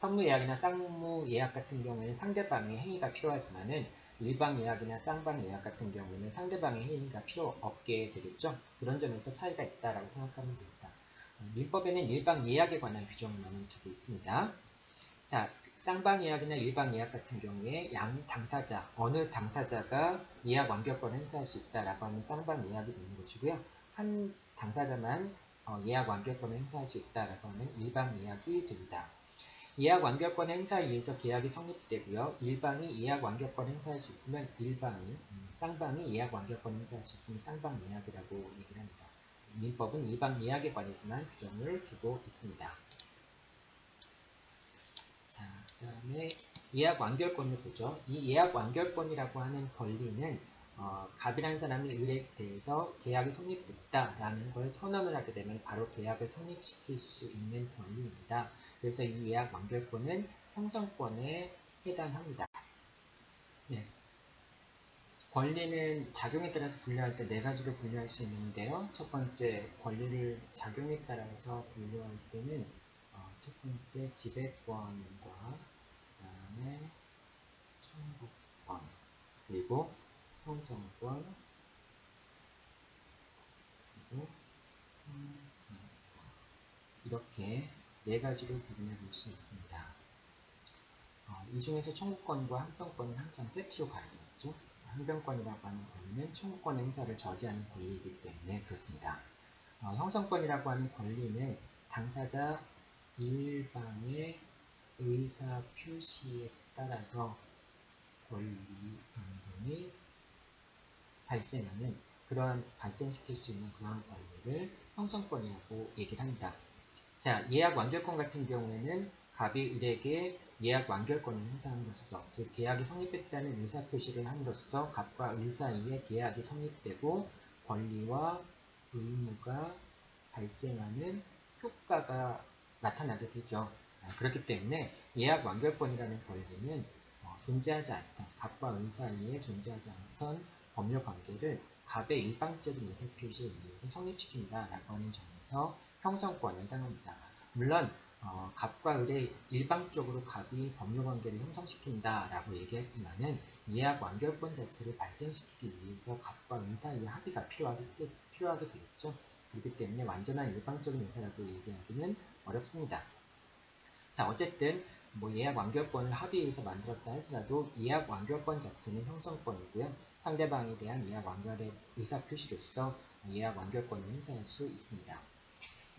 편무예약이나 쌍무예약 같은 경우에는 상대방의 행위가 필요하지만은 일방예약이나 쌍방예약 같은 경우는 상대방의 행위가 필요 없게 되겠죠. 그런 점에서 차이가 있다라고 생각하면 됩니다. 민법에는 일방예약에 관한 규정을 많이 두고 있습니다. 자, 쌍방예약이나 일방예약 같은 경우에 양 당사자, 어느 당사자가 예약 완결권을 행사할 수 있다라고 하는 쌍방예약이 되는 것이고요. 한 당사자만 예약 완결권을 행사할 수 있다라고 하는 일방예약이 됩니다. 예약 완결권 행사에 의해서 계약이 성립되고요. 일방이 예약 완결권 행사할 수 있으면 쌍방이 예약 완결권 행사할 수 있으면 쌍방예약이라고 얘기를 합니다. 민법은 일방 예약에 관해서만 규정을 두고 있습니다. 자, 그 다음에 예약 완결권을 보죠. 이 예약 완결권이라고 하는 권리는 갑이라는 사람이 을에 대해서 계약이 성립됐다라는 걸 선언을 하게 되면 바로 계약을 성립시킬 수 있는 권리입니다. 그래서 이 예약 완결권은 형성권에 해당합니다. 네. 권리는 작용에 따라서 분류할 때 네 가지로 분류할 수 있는데요. 첫 번째, 권리를 작용에 따라서 분류할 때는 첫 번째 지배권과 그 다음에 청구권, 그리고 형성권, 그리고 이렇게 네 가지로 구분해 볼 수 있습니다. 이 중에서 청구권과 항변권은 항상 세트로 가야 되겠죠. 항변권이라고 하는 권리는 청구권 행사를 저지하는 권리이기 때문에 그렇습니다. 형성권이라고 하는 권리는 당사자 일방의 의사 표시에 따라서 권리 변동이 발생하는 발생시킬 수 있는 그런 권리를 형성권이라고 얘기를 합니다. 자, 예약 완결권 같은 경우에는 갑이 을에게 예약 완결권을 행사함으로써, 즉 계약이 성립했다는 의사표시를 함으로써 갑과 을 사이에 계약이 성립되고 권리와 의무가 발생하는 효과가 나타나게 되죠. 그렇기 때문에 예약 완결권이라는 권리는 존재하지 않던, 갑과 을 사이에 존재하지 않던 법률 관계를 갑의 일방적인 의사 표시에 의해서 성립시킨다라고 하는 점에서 형성권을 해당합니다. 물론 갑과 을의 일방적으로 갑이 법률 관계를 형성시킨다라고 얘기했지만은 예약 완결권 자체를 발생시키기 위해서 갑과 을 사이의 합의가 필요하게 되겠죠. 그렇기 때문에 완전한 일방적인 의사라고 얘기하기는 어렵습니다. 자, 어쨌든 예약 완결권을 합의해서 만들었다 할지라도 예약 완결권 자체는 형성권이고요. 상대방에 대한 예약 완결의 의사 표시로서 예약 완결권을 행사할 수 있습니다.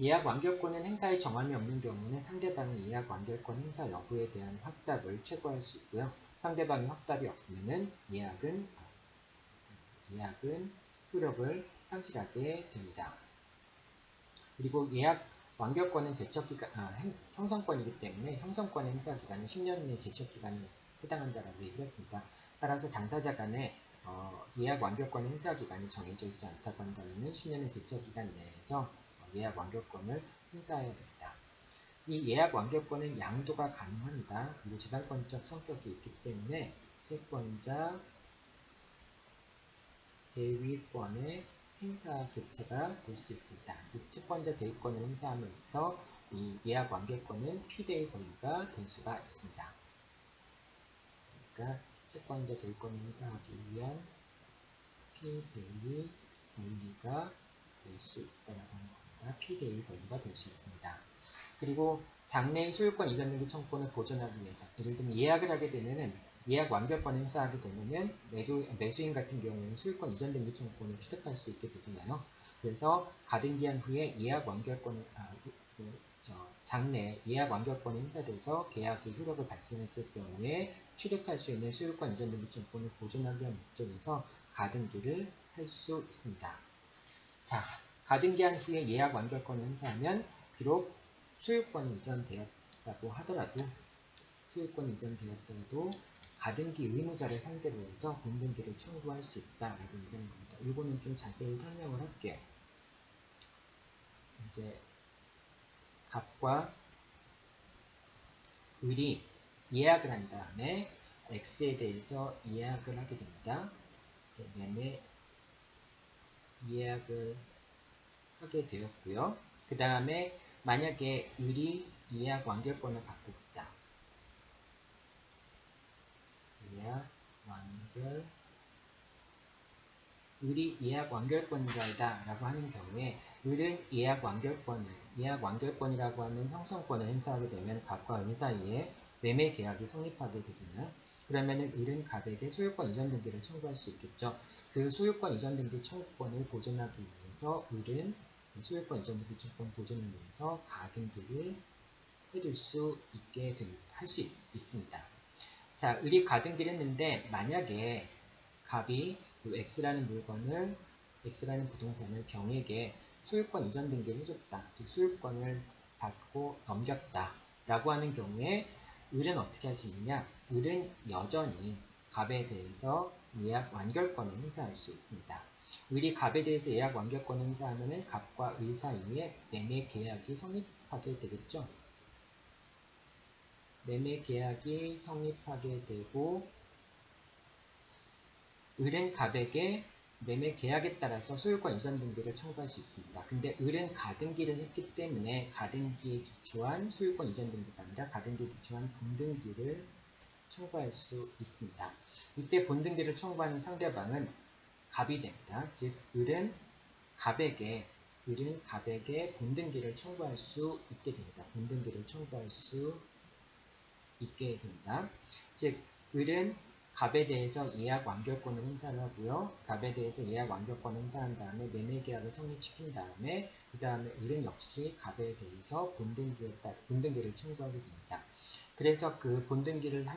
예약 완결권은 행사의 정함이 없는 경우는 상대방의 예약 완결권 행사 여부에 대한 확답을 최고할 수 있고요. 상대방이 확답이 없으면 예약은 효력을 상실하게 됩니다. 그리고 예약 완결권은 형성권이기 때문에 형성권의 행사 기간은 10년 이내 제척 기간이 해당한다라고 얘기를 했습니다. 따라서 당사자 간의 예약 완결권의 행사 기간이 정해져 있지 않다고 한다면 10년의 제척 기간 내에서 예약 완결권을 행사해야 됩니다. 이 예약 완결권은 양도가 가능합니다. 그리고 재단권적 성격이 있기 때문에 채권자 대위권의 행사 개체가 될 수도 있습니다. 즉 채권자 대위권을 행사함에 있어서 이 예약 완결권은 피대의 권리가 될 수가 있습니다. 그러니까 채권자 대위권을 행사하기 위한 피대의 권리가 될 수 있다고 하는 겁니다. 피대의 권리가 될 수 있습니다. 그리고 장래의 소유권 이전 등기 청구권을 보존하기 위해서 예를 들면 예약을 하게 되면은 예약 완결권 행사하게 되면은 매수인 같은 경우에는 소유권 이전 등기 청구권을 취득할 수 있게 되잖아요. 그래서 가등기한 후에 예약 완결권 장래 예약 완결권이 행사돼서 계약의 효력을 발생했을 경우에 취득할 수 있는 소유권 이전 등기 청구권을 보존하기 위한 목적에서 가등기를 할 수 있습니다. 자, 가등기한 후에 예약 완결권을 행사하면 비록 소유권이 이전되었다고 하더라도 가등기 의무자를 상대로 해서 분등기를 청구할 수 있다라고 얘기하는 겁니다. 이거는 좀 자세히 설명을 할게요. 이제 갑과 을이 예약을 한 다음에 X에 대해서 예약을 하게 됩니다. 이제 매매 예약을 하게 되었고요. 그 다음에 만약에 을이 예약 완결권을 갖고 있다. 을이 예약 완결권자이다 라고 하는 경우에 을은 예약 완결권이라고 하는 형성권을 행사하게 되면 갑과 을 사이에 매매 계약이 성립하게 되잖아요. 그러면은 을은 갑에게 소유권 이전 등기를 청구할 수 있겠죠. 그 소유권 이전 등기 청구권을 보존하기 위해서 을은 소유권 이전 등기 청구권 보존을 위해서 가등기를 해줄 수 있게 할 수 있습니다. 자, 을이 가등기를 했는데 만약에 갑이 X라는 부동산을 병에게 소유권 이전 등기를 해줬다. 즉 소유권을 받고 넘겼다. 라고 하는 경우에 을은 어떻게 할 수 있느냐? 을은 여전히 갑에 대해서 예약 완결권을 행사할 수 있습니다. 을이 갑에 대해서 예약 완결권을 행사하면 갑과 을 사이에 매매 계약이 성립하게 되겠죠. 매매 계약이 성립하게 되고 을은 갑에게 매매 계약에 따라서 소유권 이전 등기를 청구할 수 있습니다. 근데 을은 가등기를 했기 때문에 가등기에 기초한 소유권 이전 등기가 아니라 가등기에 기초한 본등기를 청구할 수 있습니다. 이때 본등기를 청구하는 상대방은 갑이 됩니다. 즉 을은 갑에게 본등기를 청구할 수 있게 됩니다. 본등기를 청구할 수 있게 됩니다. 즉 을은 갑에 대해서 예약 완결권을 행사를 하고요. 갑에 대해서 예약 완결권을 행사한 다음에 매매 계약을 성립시킨 다음에 그 다음에 을은 역시 갑에 대해서 본등기를 청구하게 됩니다. 그래서 그 본등기를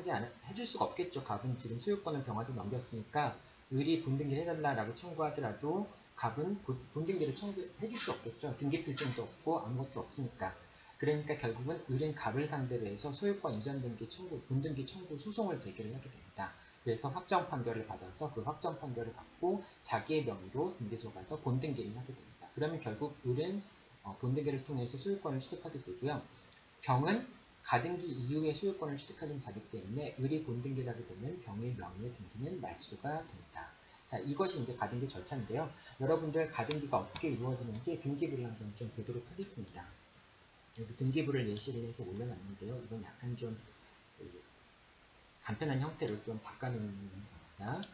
해줄 수가 없겠죠. 갑은 지금 소유권을 병한테 넘겼으니까 을이 본등기를 해달라고 청구하더라도 갑은 본등기를 해줄 수 없겠죠. 등기필증도 없고 아무것도 없으니까. 그러니까 결국은 을은 갑을 상대로 해서 소유권 이전 등기 청구, 본등기 청구 소송을 제기를 하게 됩니다. 그래서 확정 판결을 받아서 그 확정 판결을 갖고 자기의 명의로 등기소 가서 본등기를 하게 됩니다. 그러면 결국 을은 본등기를 통해서 소유권을 취득하게 되고요. 병은 가등기 이후에 소유권을 취득하는 자기 때문에 을이 본등기를 하게 되면 병의 명의의 등기는 말소가 됩니다. 자, 이것이 이제 가등기 절차인데요. 여러분들 가등기가 어떻게 이루어지는지 등기부를 한번 좀 보도록 하겠습니다. 여기 등기부를 예시를 해서 올려놨는데요. 이건 약간 좀 간편한 형태로 좀 바꿔놓은 겁니다.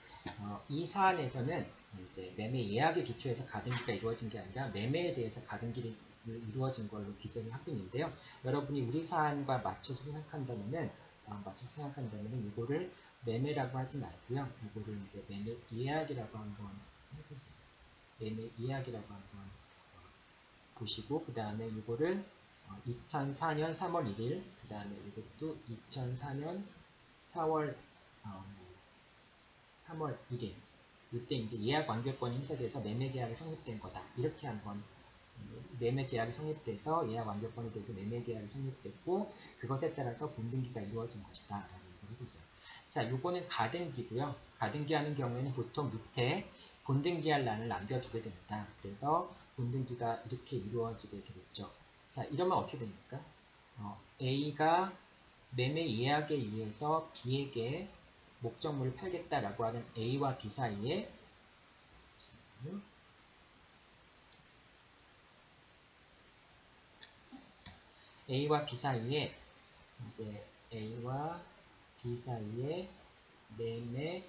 이 사안에서는 이제 매매 예약의 기초에서 가등기가 이루어진 게 아니라 매매에 대해서 가등기를 이루어진 걸로 기재를 하고 있는데요. 여러분이 우리 사안과 맞춰서 생각한다면은 이거를 매매라고 하지 말고요. 이거를 이제 매매 예약이라고 한번 해보세요. 매매 예약이라고 한번 보시고 그 다음에 이거를 2004년 3월 1일 그 다음에 이것도 2004년 3월 1일 이때 이제 예약 완결권이 행사돼서 매매 계약이 성립된 거다. 이렇게 한번 매매 계약이 성립돼서 예약 완결권이 돼서 매매 계약이 성립됐고 그것에 따라서 본등기가 이루어진 것이다. 라고 얘기를 해보세요. 자, 요거는 가등기고요. 가등기 하는 경우에는 보통 밑에 본등기할 란을 남겨두게 됩니다. 그래서 본등기가 이렇게 이루어지게 되겠죠. 자, 이러면 어떻게 됩니까? A가 매매 예약에 의해서 B에게 목적물을 팔겠다라고 하는 A와 B 사이에 이제 A와 B 사이에 매매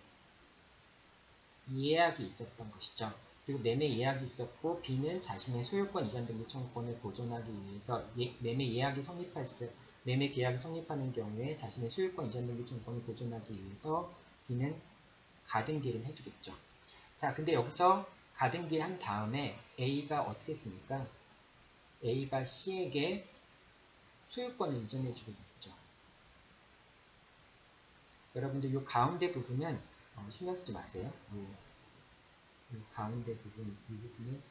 예약이 있었던 것이죠. 그리고 매매 예약이 있었고 B는 자신의 소유권 이전 등기 청구권을 보존하기 위해서 매매 예약이 성립할 때 매매 계약이 성립하는 경우에 자신의 소유권 이전 등기 청구권을 보존하기 위해서 B는 가등기를 해주겠죠. 자, 근데 여기서 가등기를 한 다음에 A가 어떻게 했습니까? A가 C에게 소유권을 이전해 주게 되겠죠. 여러분들 이 가운데 부분은 신경 쓰지 마세요. 이 가운데 부분, 이 부분은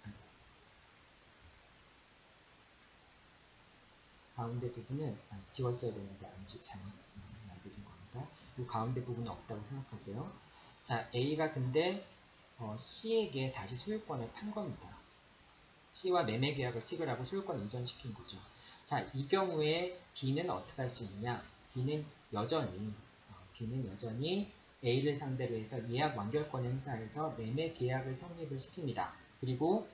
가운데 부분은 지웠어야 되는데 잘못 남겨둔 겁니다. 이 가운데 부분은 없다고 생각하세요. 자, A가 근데 C에게 다시 소유권을 판 겁니다. C와 매매 계약을 체결하고 소유권 이전시킨 거죠. 자, 이 경우에 B는 어떻게 할 수 있냐? B는 여전히 A를 상대로 해서 예약 완결권 행사해서 매매 계약을 성립을 시킵니다. 그리고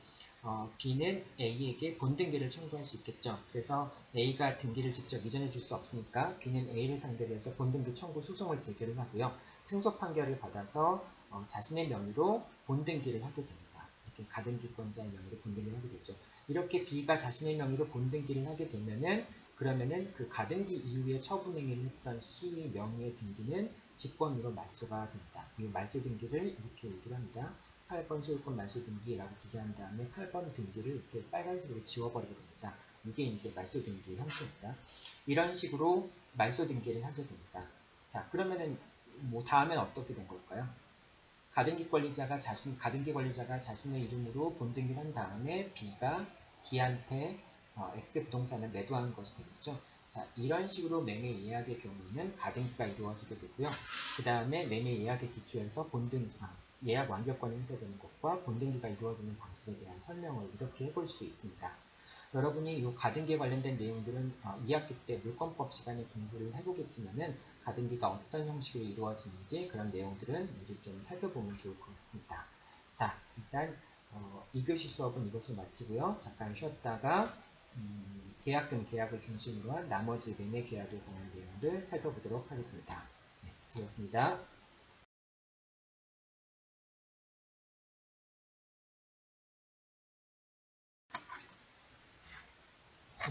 B는 A에게 본등기를 청구할 수 있겠죠. 그래서 A가 등기를 직접 이전해 줄 수 없으니까 B는 A를 상대로 해서 본등기 청구 소송을 제기를 하고요. 승소 판결을 받아서 자신의 명의로 본등기를 하게 됩니다. 이렇게 가등기권자의 명의로 본등기를 하게 되죠. 이렇게 B가 자신의 명의로 본등기를 하게 되면은 그러면은 그 가등기 이후에 처분행위를 했던 C 명의의 등기는 직권으로 말소가 됩니다. 이 말소 등기를 이렇게 얘기를 합니다. 8번 소유권 말소 등기라고 기재한 다음에 8번 등기를 이렇게 빨간색으로 지워버리게 됩니다. 이게 이제 말소 등기의 형태입니다. 이런 식으로 말소 등기를 하게 됩니다. 자, 그러면은 뭐 다음엔 어떻게 된 걸까요? 가등기 권리자가 자신의 이름으로 본등기를 한 다음에 B가 D한테 X 부동산을 매도하는 것이 되겠죠. 자, 이런 식으로 매매 예약의 경우에는 가등기가 이루어지게 되고요. 그 다음에 매매 예약의 기초에서 예약 완결권이 행사되는 것과 본등기가 이루어지는 방식에 대한 설명을 이렇게 해볼 수 있습니다. 여러분이 이 가등기에 관련된 내용들은 2학기 때 물권법 시간에 공부를 해보겠지만은 가등기가 어떤 형식으로 이루어지는지 그런 내용들은 미리 좀 살펴보면 좋을 것 같습니다. 자, 일단 2교시 수업은 이것을 마치고요. 잠깐 쉬었다가 계약금 계약을 중심으로 한 나머지 매매 계약에 관한 내용들 살펴보도록 하겠습니다. 네, 수고하셨습니다.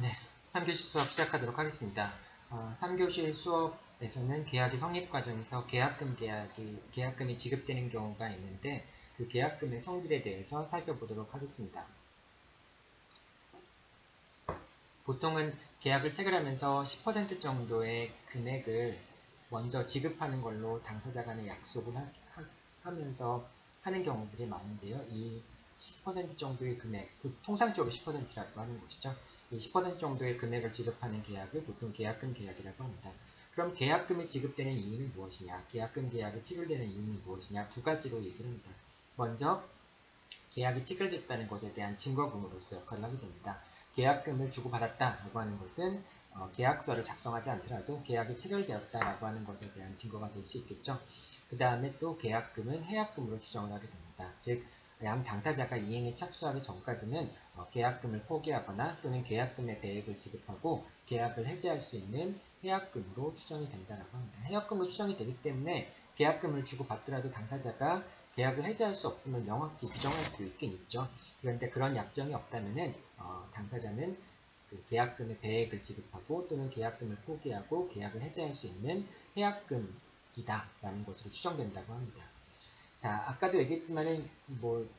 네, 3교시 수업 시작하도록 하겠습니다. 3교시 수업에서는 계약의 성립 과정에서 계약금이 지급되는 경우가 있는데 그 계약금의 성질에 대해서 살펴보도록 하겠습니다. 보통은 계약을 체결하면서 10% 정도의 금액을 먼저 지급하는 걸로 당사자 간에 약속을 하면서 하는 경우들이 많은데요. 이 10% 정도의 금액, 통상적으로 10%라고 하는 것이죠. 이 10% 정도의 금액을 지급하는 계약을 보통 계약금 계약이라고 합니다. 그럼 계약금이 지급되는 이유는 무엇이냐? 계약금 계약이 체결되는 이유는 무엇이냐? 두 가지로 얘기를 합니다. 먼저 계약이 체결됐다는 것에 대한 증거금으로서 역할을 하게 됩니다. 계약금을 주고받았다라고 하는 것은 계약서를 작성하지 않더라도 계약이 체결되었다라고 하는 것에 대한 증거가 될 수 있겠죠. 그 다음에 또 계약금은 해약금으로 추정을 하게 됩니다. 즉, 양 당사자가 이행에 착수하기 전까지는 계약금을 포기하거나 또는 계약금의 배액을 지급하고 계약을 해지할 수 있는 해약금으로 추정이 된다고 합니다. 해약금으로 추정이 되기 때문에 계약금을 주고받더라도 당사자가 계약을 해지할 수 없음을 명확히 규정할 수 있긴 있죠. 그런데 그런 약정이 없다면은 당사자는 그 계약금의 배액을 지급하고 또는 계약금을 포기하고 계약을 해지할 수 있는 해약금이다라는 것으로 추정된다고 합니다. 자, 아까도 얘기했지만은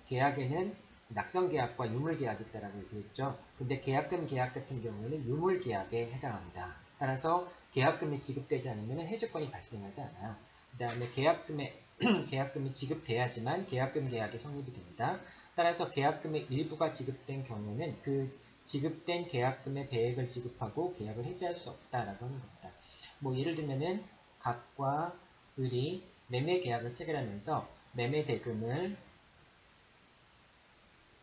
계약에는 낙선계약과 유물계약이 있다라고 얘기했죠. 근데 계약금 계약 같은 경우에는 유물계약에 해당합니다. 따라서 계약금이 지급되지 않으면 해지권이 발생하지 않아요. 그 다음에 계약금이 지급돼야지만 계약금 계약이 성립이 됩니다. 따라서 계약금의 일부가 지급된 경우에는 그 지급된 계약금의 배액을 지급하고 계약을 해지할 수 없다라고 하는 겁니다. 예를 들면은 갑과 을이 매매 계약을 체결하면서 매매 대금을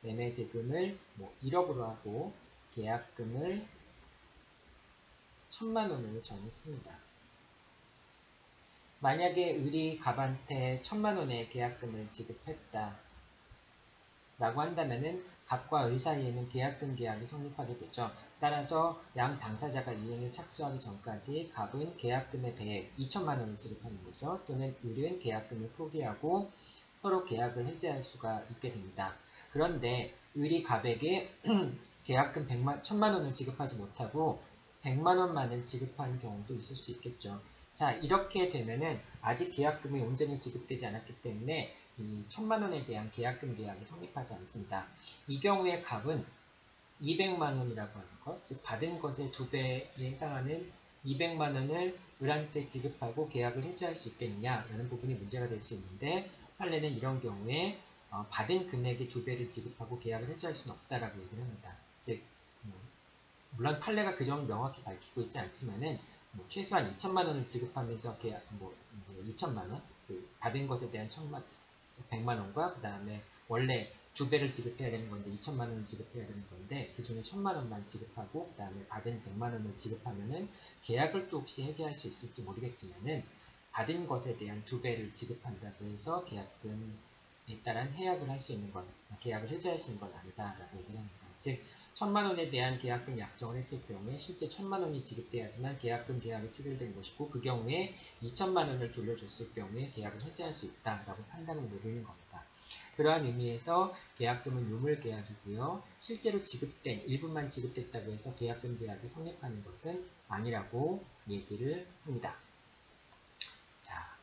1억으로 하고 계약금을 1,000만 원으로 정했습니다. 만약에 을이 갑한테 1,000만 원의 계약금을 지급했다 라고 한다면은 갑과 을 사이에는 계약금 계약이 성립하게 되죠. 따라서 양 당사자가 이행에 착수하기 전까지 갑은 계약금의 배액 2천만 원을 지급하는 거죠. 또는 을은 계약금을 포기하고 서로 계약을 해지할 수가 있게 됩니다. 그런데 을이 갑에게 계약금 1,000만 원을 지급하지 못하고 100만 원만을 지급하는 경우도 있을 수 있겠죠. 자, 이렇게 되면은 아직 계약금이 온전히 지급되지 않았기 때문에 이 1,000만 원에 대한 계약금 계약이 성립하지 않습니다. 이 경우에 갑은 200만 원이라고 하는 것, 즉 받은 것의 2배에 해당하는 200만 원을 을한테 지급하고 계약을 해지할 수 있겠느냐라는 부분이 문제가 될 수 있는데 판례는 이런 경우에 받은 금액의 2배를 지급하고 계약을 해지할 수는 없다라고 얘기를 합니다. 즉 물론 판례가 그 점을 명확히 밝히고 있지 않지만은 최소한 2천만 원을 지급하면서 계약 이제 2천만 원 받은 것에 대한 100만 원과 그 다음에 원래 2배를 지급해야 되는 건데 2천만 원을 지급해야 되는 건데 그 중에 1,000만 원만 지급하고 그 다음에 받은 100만 원을 지급하면은 계약을 또 혹시 해지할 수 있을지 모르겠지만은 받은 것에 대한 2배를 지급한다고 해서 계약금에 따른 해약을 할 수 있는 건 계약을 해지할 수 있는 건 아니다라고 얘기를 합니다. 즉 1,000만 원에 대한 계약금 약정을 했을 경우에 실제 1,000만 원이 지급돼야지만 계약금 계약이 체결된 것이고 그 경우에 2천만 원을 돌려줬을 경우에 계약을 해지할 수 있다라고 판단을 내리는 겁니다. 그러한 의미에서 계약금은 유물계약이고요. 실제로 지급된 일부만 지급됐다고 해서 계약금 계약이 성립하는 것은 아니라고 얘기를 합니다. 자,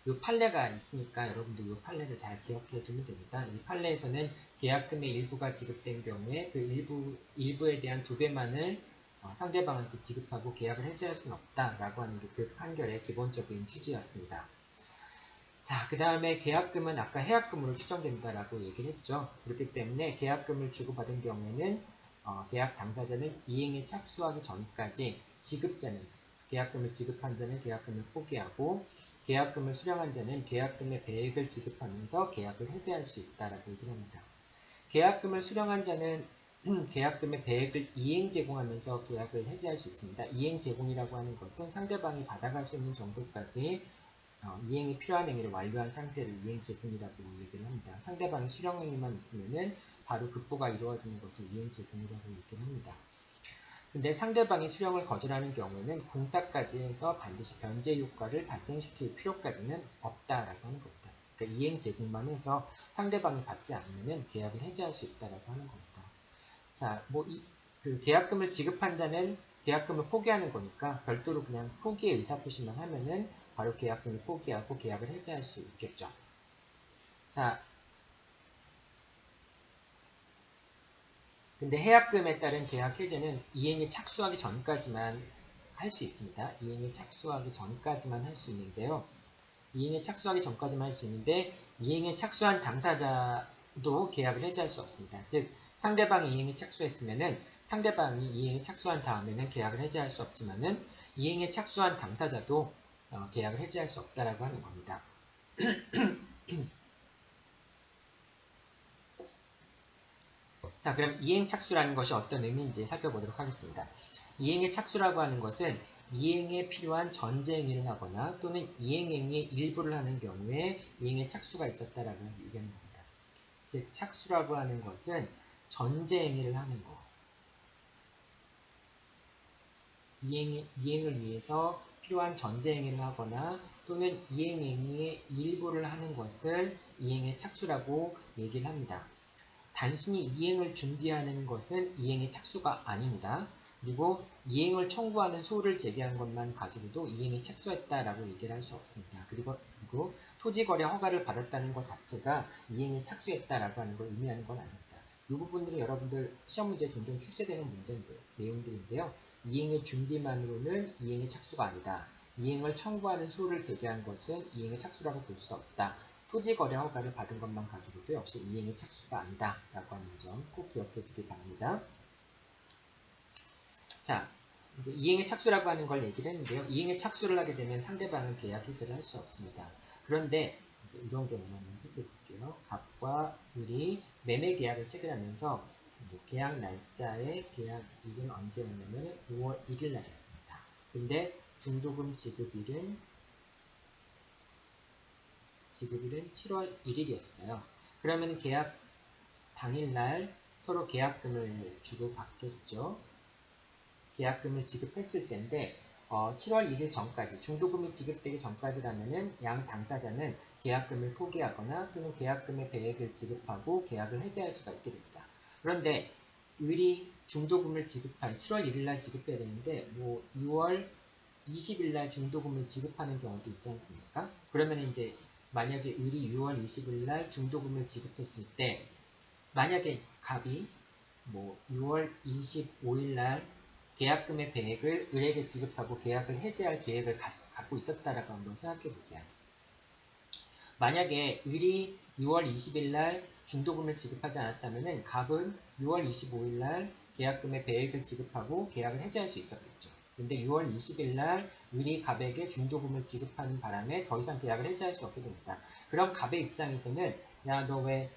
이 판례가 있으니까 여러분들 이 판례를 잘 기억해 두면 됩니다. 이 판례에서는 계약금의 일부가 지급된 경우에 그 일부에 대한 2배만을 상대방한테 지급하고 계약을 해지할 수는 없다라고 하는 게 그 판결의 기본적인 취지였습니다. 자, 그 다음에 계약금은 아까 해약금으로 추정된다라고 얘기를 했죠. 그렇기 때문에 계약금을 주고받은 경우에는 계약 당사자는 이행에 착수하기 전까지 지급자는 계약금을 지급한 자는 계약금을 포기하고 계약금을 수령한 자는 계약금의 배액을 지급하면서 계약을 해지할 수 있다라고 얘기를 합니다. 계약금을 수령한 자는 계약금의 배액을 이행 제공하면서 계약을 해지할 수 있습니다. 이행 제공이라고 하는 것은 상대방이 받아갈 수 있는 정도까지 이행이 필요한 행위를 완료한 상태를 이행 제공이라고 얘기를 합니다. 상대방의 수령 행위만 있으면은 바로 급부가 이루어지는 것을 이행 제공이라고 얘기를 합니다. 근데 상대방이 수령을 거절하는 경우에는 공탁까지 해서 반드시 변제 효과를 발생시킬 필요까지는 없다라고 하는 겁니다. 그러니까 이행 제공만 해서 상대방이 받지 않으면 계약을 해지할 수 있다라고 하는 겁니다. 자, 그 계약금을 지급한 자는 계약금을 포기하는 거니까 별도로 그냥 포기의 의사표시만 하면은 바로 계약금을 포기하고 계약을 해지할 수 있겠죠. 자, 근데 해약금에 따른 계약 해제는 이행에 착수하기 전까지만 할 수 있습니다. 이행에 착수하기 전까지만 할 수 있는데요. 이행에 착수하기 전까지만 할 수 있는데 이행에 착수한 당사자도 계약을 해지할 수 없습니다. 즉 상대방이 이행에 착수했으면은 상대방이 이행에 착수한 다음에는 계약을 해지할 수 없지만은 이행에 착수한 당사자도 계약을 해지할 수 없다라고 하는 겁니다. 자, 그럼 이행 착수라는 것이 어떤 의미인지 살펴보도록 하겠습니다. 이행의 착수라고 하는 것은 이행에 필요한 전제 행위를 하거나 또는 이행 행위의 일부를 하는 경우에 이행의 착수가 있었다라고 얘기하는 겁니다. 즉 착수라고 하는 것은 전제 행위를 하는 것. 이행을 위해서 필요한 전제 행위를 하거나 또는 이행 행위의 일부를 하는 것을 이행의 착수라고 얘기를 합니다. 단순히 이행을 준비하는 것은 이행의 착수가 아닙니다. 그리고 이행을 청구하는 소를 제기한 것만 가지고도 이행에 착수했다라고 얘기를 할 수 없습니다. 그리고 토지거래 허가를 받았다는 것 자체가 이행에 착수했다라고 하는 걸 의미하는 건 아닙니다. 이 부분들이 여러분들 시험 문제에 종종 출제되는 내용들인데요. 이행의 준비만으로는 이행의 착수가 아니다. 이행을 청구하는 소를 제기한 것은 이행의 착수라고 볼 수 없다. 토지거래 허가를 받은 것만 가지고도 역시 이행의 착수가 아니다 라고 하는 점 꼭 기억해 두기 바랍니다. 자, 이제 이행의 착수라고 하는 걸 얘기를 했는데요. 이행의 착수를 하게 되면 상대방은 계약 해지를 할 수 없습니다. 그런데 이제 이런 경우는 한번 살펴볼게요. 갑과 을이 매매 계약을 체결하면서 계약 날짜에 계약일은 언제였냐면 5월 1일 날이었습니다. 근데 중도금 지급일은 7월 1일이었어요. 그러면 계약 당일날 서로 계약금을 주고받겠죠. 계약금을 지급했을 때인데 7월 1일 전까지 중도금이 지급되기 전까지라면은 양 당사자는 계약금을 포기하거나 또는 계약금의 배액을 지급하고 계약을 해지할 수가 있게 됩니다. 그런데 을이 중도금을 지급한 7월 1일 날 지급해야 되는데 6월 20일 날 중도금을 지급하는 경우도 있지 않습니까? 그러면 이제 만약에 을이 6월 20일 날 중도금을 지급했을 때 만약에 갑이 6월 25일 날 계약금의 배액을 을에게 지급하고 계약을 해지할 계획을 갖고 있었다라고 한번 생각해 보세요. 만약에 을이 6월 20일 날 중도금을 지급하지 않았다면 갑은 6월 25일 날 계약금의 배액을 지급하고 계약을 해지할 수 있었겠죠. 근데 6월 20일 날 을이 갑에게 중도금을 지급하는 바람에 더 이상 계약을 해지할 수 없게 됩니다. 그럼 갑의 입장에서는 야, 너 왜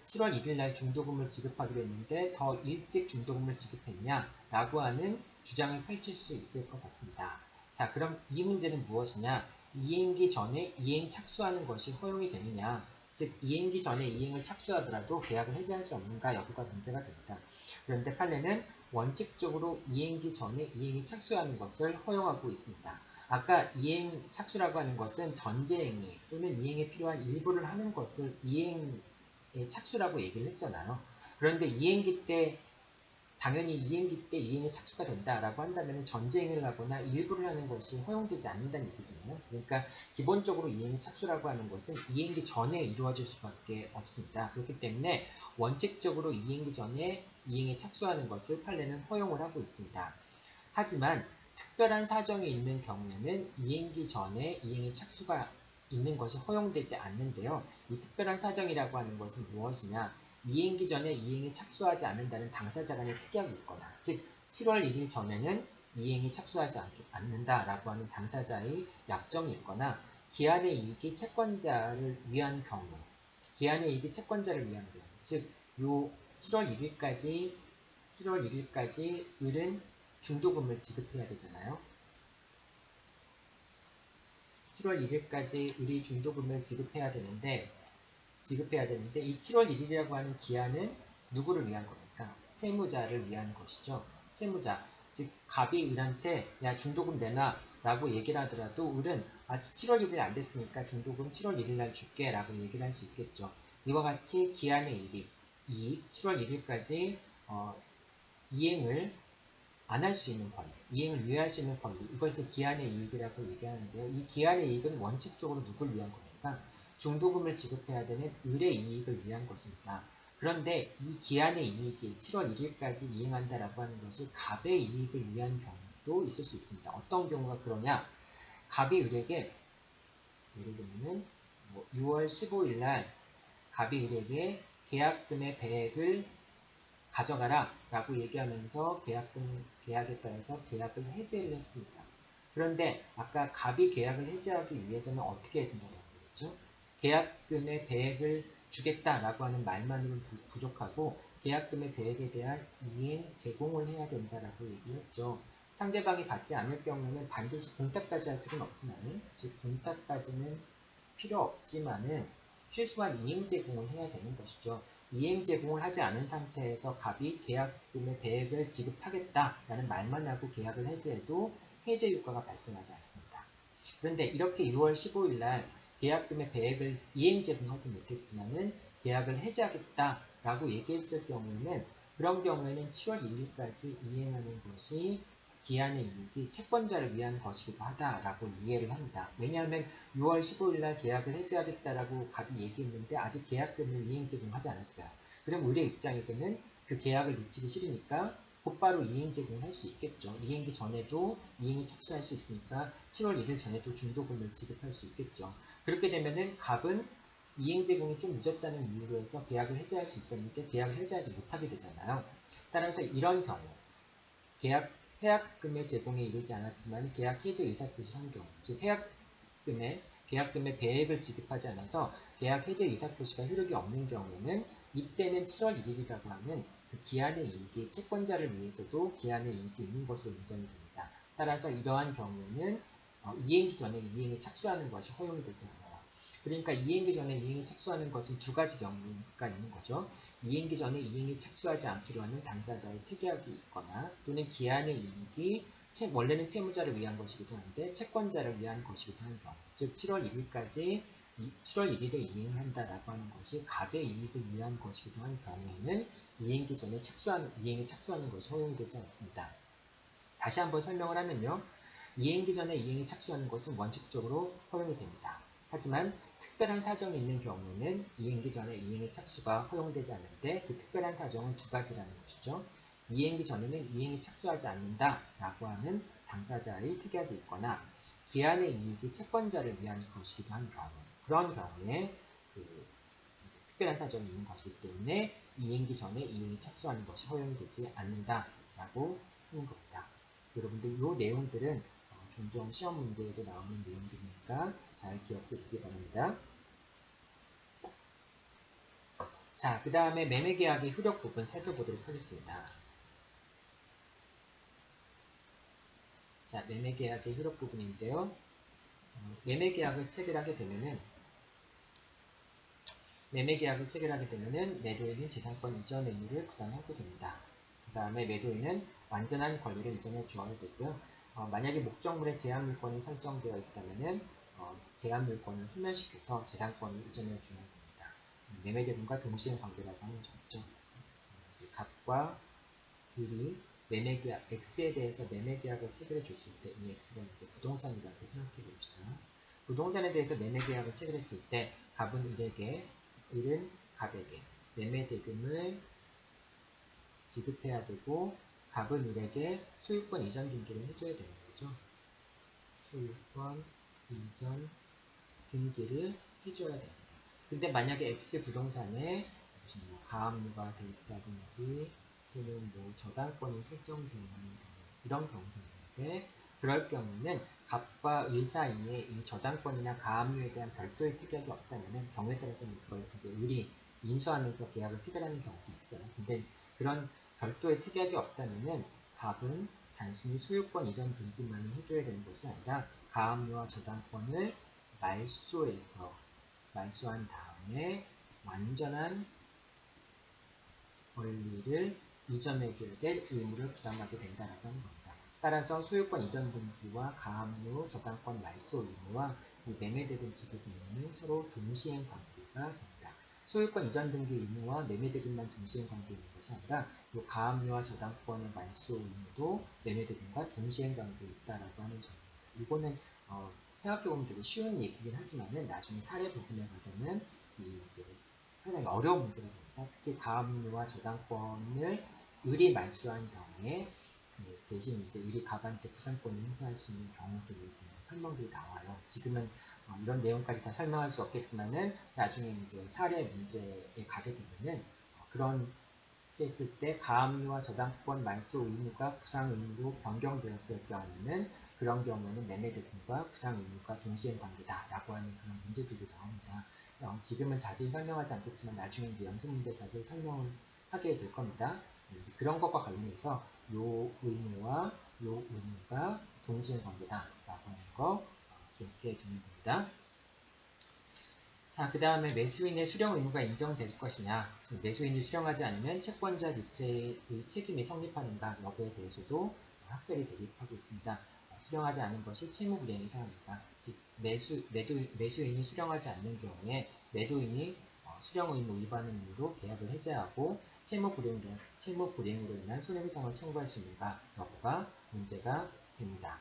7월 1일 날 중도금을 지급하기로 했는데 더 일찍 중도금을 지급했냐? 라고 하는 주장을 펼칠 수 있을 것 같습니다. 자, 그럼 이 문제는 무엇이냐? 이행기 전에 이행 착수하는 것이 허용이 되느냐? 즉, 이행기 전에 이행을 착수하더라도 계약을 해지할 수 없는가 여부가 문제가 됩니다. 그런데 판례는 원칙적으로 이행기 전에 이행이 착수하는 것을 허용하고 있습니다. 아까 이행 착수라고 하는 것은 전제행위 또는 이행에 필요한 일부를 하는 것을 이행의 착수라고 얘기를 했잖아요. 그런데 이행기 때 당연히 이행기 때 이행의 착수가 된다라고 한다면 전제행위를 하거나 일부를 하는 것이 허용되지 않는다는 얘기잖아요. 그러니까 기본적으로 이행의 착수라고 하는 것은 이행기 전에 이루어질 수밖에 없습니다. 그렇기 때문에 원칙적으로 이행기 전에 이행에 착수하는 것을 판례는 허용을 하고 있습니다. 하지만 특별한 사정이 있는 경우에는 이행기 전에 이행의 착수가 있는 것이 허용되지 않는데요. 이 특별한 사정이라고 하는 것은 무엇이냐? 이행기 전에 이행에 착수하지 않는다는 당사자 간의 특약이 있거나, 즉 7월 1일 전에는 이행에 착수하지 않는다라고 하는 당사자의 약정이 있거나, 기한의 이익이 채권자를 위한 경우, 기한의 이익이 채권자를 위한 경우, 즉 요 7월 1일까지 을은 중도금을 지급해야 되잖아요. 7월 1일까지 을이 중도금을 지급해야 되는데 이 7월 1일이라고 하는 기한은 누구를 위한 겁니까? 채무자를 위한 것이죠. 채무자, 즉 갑이 을한테 야 중도금 내놔 라고 얘기를 하더라도 을은 7월 1일 안 됐으니까 중도금 7월 1일 날 줄게 라고 얘기를 할 수 있겠죠. 이와 같이 기한의 이익 7월 1일까지 이행을 안 할 수 있는 권리, 이행을 유예할 수 있는 권리, 이것을 기한의 이익이라고 얘기하는데요. 이 기한의 이익은 원칙적으로 누굴 위한 겁니까? 중도금을 지급해야 되는 을의 이익을 위한 것입니다. 그런데 이 기한의 이익이 7월 1일까지 이행한다라고 하는 것이 갑의 이익을 위한 경우도 있을 수 있습니다. 어떤 경우가 그러냐? 갑이 을에게 예를 들면 6월 15일 날 갑이 을에게 계약금의 배액을 가져가라 라고 얘기하면서 계약에 따라서 계약을 해지를 했습니다. 그런데 아까 갑이 계약을 해지하기 위해서는 어떻게 해야 된다고 했죠? 계약금의 배액을 주겠다라고 하는 말만으로는 부족하고 계약금의 배액에 대한 이행 제공을 해야 된다라고 얘기를 했죠. 상대방이 받지 않을 경우에는 반드시 공탁까지 할 필요는 없지만은, 즉 공탁까지는 필요 없지만은 최소한 이행 제공을 해야 되는 것이죠. 이행 제공을 하지 않은 상태에서 갑이 계약금의 배액을 지급하겠다라는 말만 하고 계약을 해지해도 해제 효과가 발생하지 않습니다. 그런데 이렇게 6월 15일 날 계약금의 배액을 이행 제공하지 못했지만은 계약을 해지하겠다라고 얘기했을 경우에는, 그런 경우에는 7월 1일까지 이행하는 것이 기한의 이익이 채권자를 위한 것이기도 하다라고 이해를 합니다. 왜냐하면 6월 15일 날 계약을 해지하겠다라고 갑이 얘기했는데 아직 계약금을 이행 제공하지 않았어요. 그럼 우리 입장에서는 그 계약을 미치기 싫으니까 곧바로 이행 제공을 할 수 있겠죠. 이행기 전에도 이행이 착수할 수 있으니까 7월 1일 전에도 중도금을 지급할 수 있겠죠. 그렇게 되면은 갑은 이행 제공이 좀 늦었다는 이유로 해서 계약을 해지할 수 있었는데 계약을 해지하지 못하게 되잖아요. 따라서 이런 경우 해약금의 제공에 이르지 않았지만 계약 해지 의사표시 한 경우, 즉 계약금의 배액을 지급하지 않아서 계약 해지 의사표시가 효력이 없는 경우에는 이때는 7월 1일이라고 하는 그 기한의 이익이 채권자를 위해서도 기한의 이익이 있는 것으로 인정이 됩니다. 따라서 이러한 경우에는 이행기 전에 이행에 착수하는 것이 허용이 되지 않아요. 그러니까 이행기 전에 이행에 착수하는 것은 두 가지 경우가 있는 거죠. 이행기 전에 이행에 착수하지 않기로 하는 당사자의 특약이 있거나, 또는 기한의 이익이 원래는 채무자를 위한 것이기도 한데 채권자를 위한 것이기도 한 경우, 즉 7월 1일까지 7월 1일에 이행한다라고 하는 것이 갑의 이익을 위한 것이기도 한 경우에는 이행기 전에 이행에 착수하는 것이 허용되지 않습니다. 다시 한번 설명을 하면요. 이행기 전에 이행에 착수하는 것은 원칙적으로 허용이 됩니다. 하지만 특별한 사정이 있는 경우에는 이행기 전에 이행의 착수가 허용되지 않는데, 그 특별한 사정은 두 가지라는 것이죠. 이행기 전에는 이행에 착수하지 않는다라고 하는 당사자의 특약이 있거나, 기한의 이익이 채권자를 위한 것이기도 한 경우, 그런 경우에 특별한 사정이 있는 것이기 때문에 이행기 전에 이행에 착수하는 것이 허용이 되지 않는다라고 하는 겁니다. 여러분들 이 내용들은 종종 시험 문제에도 나오는 내용들이니까 잘 기억해 두기 바랍니다. 자, 그 다음에 매매계약의 효력 부분 살펴보도록 하겠습니다. 자, 매매계약의 효력 부분인데요. 매매계약을 체결하게 되면은 매도인은 재산권 이전 의무를 부담하게 됩니다. 그 다음에 매도인은 완전한 권리를 이전해 주어야 되고요. 만약에 목적물에 제한물권이 설정되어 있다면 제한물권을 소멸시켜서 재산권을 이전해 주어야 됩니다. 매매대금과 동시행 관계라고 하는 점이죠. 이제 갑과 을이 매매계약 X에 대해서 매매계약을 체결해 줬을 때, 이 X가 이제 부동산이라고 생각해 봅시다. 부동산에 대해서 매매계약을 체결했을 때 갑은 을은 갑에게 매매대금을 지급해야 되고, 갑은 을에게 소유권 이전 등기를 해줘야 되는 거죠. 소유권 이전 등기를 해줘야 됩니다. 근데 만약에 X 부동산에 무슨 가압류가 되어 있다든지, 또는 저당권이 설정되어 있는 경우, 이런 경우가 있는데, 그럴 경우는 갑과 을 사이에 이 저당권이나 가압류에 대한 별도의 특약이 없다면 경우에 따라서는 그걸 이제 을이 인수하면서 계약을 체결하는 경우도 있어요. 근데 그런 별도의 특약이 없다면 갑은 단순히 소유권 이전 등기만 해줘야 되는 것이 아니라 가압류와 저당권을 말소한 다음에 완전한 권리를 이전해줘야 될 의무를 부담하게 된다라고 하는 겁니다. 따라서 소유권 이전 등기와 가압류 저당권 말소 의무와 이 매매대금 지급 의무는 서로 동시행 관계가 됩니다. 소유권 이전 등기 의무와 매매대금만 동시행 관계에 있는 것이 아니라 이 가압류와 저당권의 말소 의무도 매매대금과 동시행 관계에 있다라고 하는 점입니다. 이거는 생각해보면 되게 쉬운 얘기긴 하지만은 나중에 사례 부분에 가서는 이제 상당히 어려운 문제가 됩니다. 특히 가압류와 저당권을 을이 말소한 경우에 대신 이제 을이 갑한테 부상권을 행사할 수 있는 경우들에 대한 설명들이 나와요. 지금은 이런 내용까지 다 설명할 수 없겠지만은 나중에 이제 사례 문제에 가게 되면은 그런 했을 때 가압류와 저당권 말소 의무가 부상 의무로 변경되었을 경우에는, 그런 경우에는 매매대금과 부상 의무가 동시행 관계다라고 하는 그런 문제들도 나옵니다. 지금은 자세히 설명하지 않겠지만 나중에 이제 연습 문제 자세히 설명을 하게 될 겁니다. 이제 그런 것과 관련해서 요 의무와 요 의무가 동시에 관계다라고 하는 거 기억해 두면 됩니다. 자, 그 다음에 매수인의 수령 의무가 인정될 것이냐, 즉 매수인이 수령하지 않으면 채권자 지체의 책임이 성립하는가 여부에 대해서도 학설이 대립하고 있습니다. 수령하지 않은 것이 채무불이행에 해당합니다. 즉 매수인이 수령하지 않는 경우에 매도인이 수령 의무 위반의 이유로 계약을 해제하고 채무불이행으로 인한 손해배상을 청구할 수 있는가 여부가 문제가 됩니다.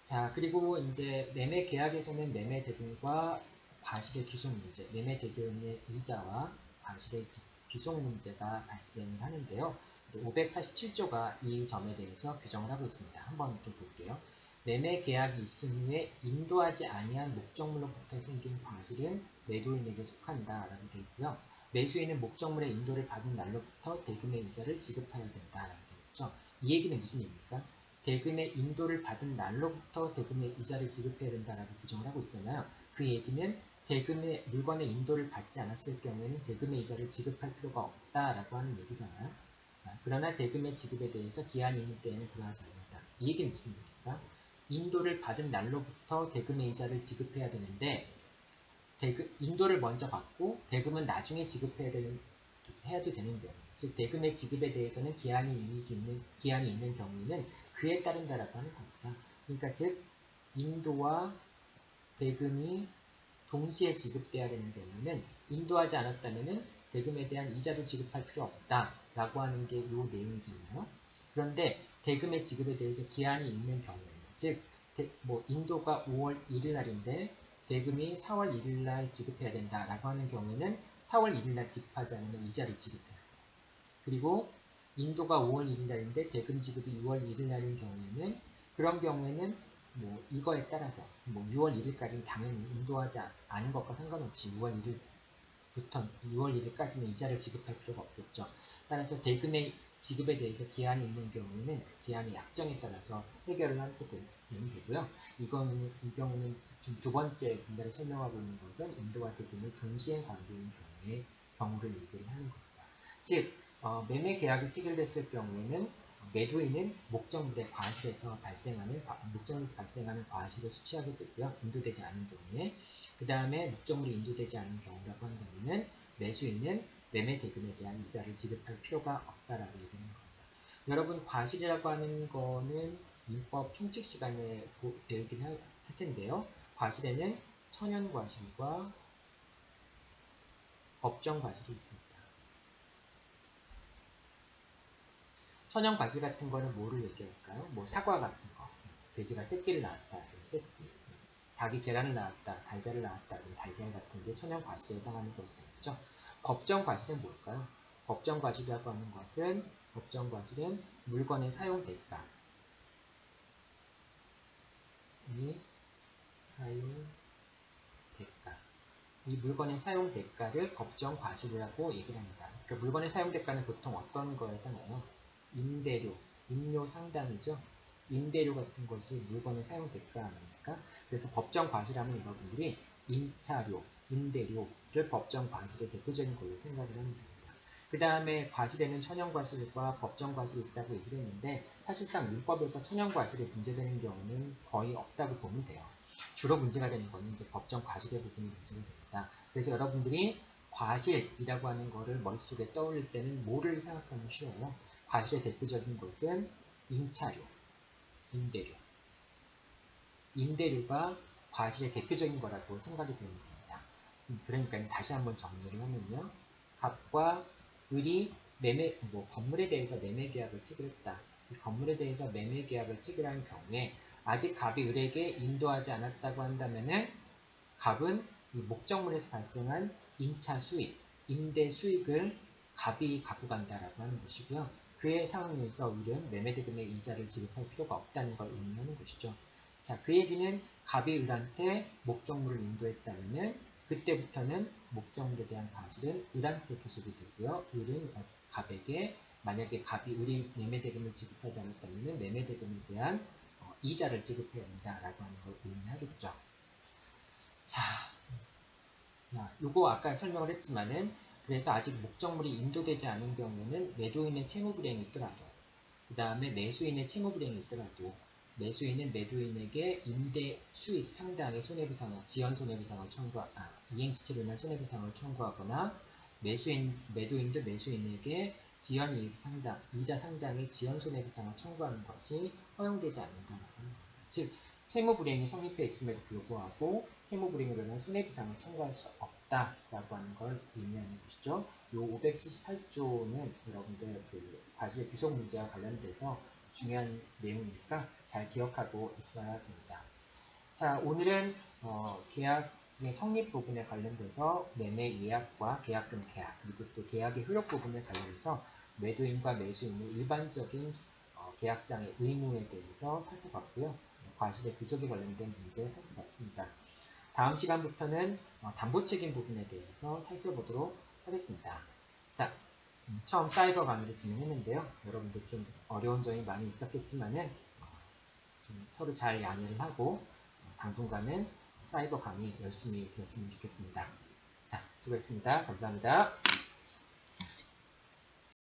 자, 그리고 이제 매매 계약에서는 매매 대금과 과실의 귀속 문제, 매매 대금의 이자와 과실의 귀속 문제가 발생을 하는데요. 이제 587조가 이 점에 대해서 규정을 하고 있습니다. 한번 좀 볼게요. 매매 계약이 있은 후에 인도하지 아니한 목적물로부터 생긴 과실은 매도인에게 속한다라고 되어 있고요. 매수인은 목적물의 인도를 받은 날로부터 대금의 이자를 지급해야 된다라고 되어 있죠. 이 얘기는 무슨 얘기입니까? 대금의 인도를 받은 날로부터 대금의 이자를 지급해야 된다라고 규정을 하고 있잖아요. 그 얘기는 대금의 물건의 인도를 받지 않았을 경우에는 대금의 이자를 지급할 필요가 없다라고 하는 얘기잖아요. 그러나 대금의 지급에 대해서 기한이 있는 때에는 그러하지 않는다. 이 얘기는 무슨 얘기입니까? 인도를 받은 날로부터 대금의 이자를 지급해야 되는데 인도를 먼저 받고 대금은 나중에 해야도 되는데, 즉 대금의 지급에 대해서는 기한이 있는 경우에는 그에 따른다라고 하는 겁니다. 그러니까 즉 인도와 대금이 동시에 지급돼야 되는 경우는 인도하지 않았다면은 대금에 대한 이자도 지급할 필요 없다라고 하는 게 이 내용이잖아요. 그런데 대금의 지급에 대해서 기한이 있는 경우에는, 즉 인도가 5월 1일 날인데 대금이 4월 1일 날 지급해야 된다라고 하는 경우에는 4월 1일 날 지급하지 않으면 이자를 지급해야 돼요. 그리고 인도가 5월 1일 날인데 대금 지급이 6월 1일 날인 경우에는, 그런 경우에는 이거에 따라서 6월 1일까지는 당연히 인도하지 않은 것과 상관없이 6월 1일까지는 이자를 지급할 필요가 없겠죠. 따라서 대금의 지급에 대해서 기한이 있는 경우에는 그 기한의 약정에 따라서 해결을 하게 되면 되고요. 이 경우는 지금 두 번째 분달에 설명하고 있는 것은 인도와 대금의 동시행 관계인 경우를 얘기를 하는 겁니다. 즉 매매 계약이 체결됐을 경우에는 매도인은 목적물의 과실에서 발생하는 과실을 수취하게 되고요. 인도되지 않은 경우에. 그 다음에 목적물이 인도되지 않은 경우라고 한다면 매수인은 매매 대금에 대한 이자를 지급할 필요가 없다라고 얘기하는 겁니다. 여러분, 과실이라고 하는 거는 민법 총칙 시간에 배우긴 할 텐데요. 과실에는 천연과실과 법정과실이 있습니다. 천연과실 같은 거는 뭐를 얘기할까요? 사과 같은 거. 돼지가 새끼를 낳았다. 새끼. 닭이 계란을 낳았다. 달걀을 낳았다. 달걀 같은 게 천연과실에 해당하는 것이 되겠죠. 법정과실은 뭘까요? 법정과실이라고 하는 것은, 법정과실은 물건의 사용 대가. 이 물건의 사용 대가를 법정 과실이라고 얘기를 합니다. 그러니까 물건의 사용 대가는 보통 어떤 거에 해당해요? 임대료, 임료 상당이죠. 임대료 같은 것이 물건의 사용 대가 아닙니까? 그래서 법정 과실하면 여러분들이 임차료, 임대료를 법정 과실의 대표적인 걸로 생각을 하면 됩니다. 그 다음에 과실에는 천연과실과 법정과실이 있다고 얘기를 했는데, 사실상 민법에서 천연과실이 문제되는 경우는 거의 없다고 보면 돼요. 주로 문제가 되는 거는 이제 법정 과실의 부분이 문제가 됩니다. 그래서 여러분들이 과실이라고 하는 거를 머릿속에 떠올릴 때는 뭐를 생각하면 쉬워요? 과실의 대표적인 것은 임차료, 임대료. 임대료가 과실의 대표적인 거라고 생각이 되면 됩니다. 그러니까 다시 한번 정리를 하면요. 갑과 을이 건물에 대해서 매매 계약을 체결했다. 이 건물에 대해서 매매 계약을 체결한 경우에 아직 갑이 을에게 인도하지 않았다고 한다면은 갑은 이 목적물에서 발생한 임차 수익, 임대 수익을 갑이 갖고 간다라고 하는 것이고요. 그의 상황에서 을은 매매대금의 이자를 지급할 필요가 없다는 걸 의미하는 것이죠. 자, 그 얘기는 갑이 을한테 목적물을 인도했다면은 그때부터는 목적물에 대한 과실은 을한테 계속이 되고요. 을은 갑에게, 만약에 갑이 을이 매매대금을 지급하지 않았다면 매매대금에 대한 이자를 지급해야 한다라고 하는 걸 의미하겠죠. 자, 요거 아까 설명을 했지만은 그래서 아직 목적물이 인도되지 않은 경우에는 매도인의 채무불이행이 있더라도, 그 다음에 매수인의 채무불이행이 있더라도 매수인은 매도인에게 임대 수익 상당의 손해배상을, 지연손해배상을 이행지체로 인한 손해배상을 청구하거나 매도인도 매수인에게 지연이익 상당, 이자 상당의 지연손해배상을 청구하는 것이 허용되지 않는다고 합니다. 즉, 채무불이행이 성립해 있음에도 불구하고 채무불이행으로 인한 손해배상을 청구할 수 없다라고 하는 걸 의미하는 것이죠. 이 578조는 여러분들 그 과실 귀속 문제와 관련돼서 중요한 내용이니까 잘 기억하고 있어야 됩니다. 자, 오늘은 계약의 성립 부분에 관련돼서 매매 예약과 계약금 계약, 그리고 또 계약의 효력 부분에 관련해서 매도인과 매수인의 일반적인 계약상의 의무에 대해서 살펴봤고요. 과실의 귀속에 관련된 문제 살펴봤습니다. 다음 시간부터는 담보책임 부분에 대해서 살펴보도록 하겠습니다. 자, 처음 사이버 강의를 진행했는데요. 여러분들 좀 어려운 점이 많이 있었겠지만은 좀 서로 잘 양해를 하고 당분간은 사이버 강의 열심히 들었으면 좋겠습니다. 자, 수고했습니다. 감사합니다.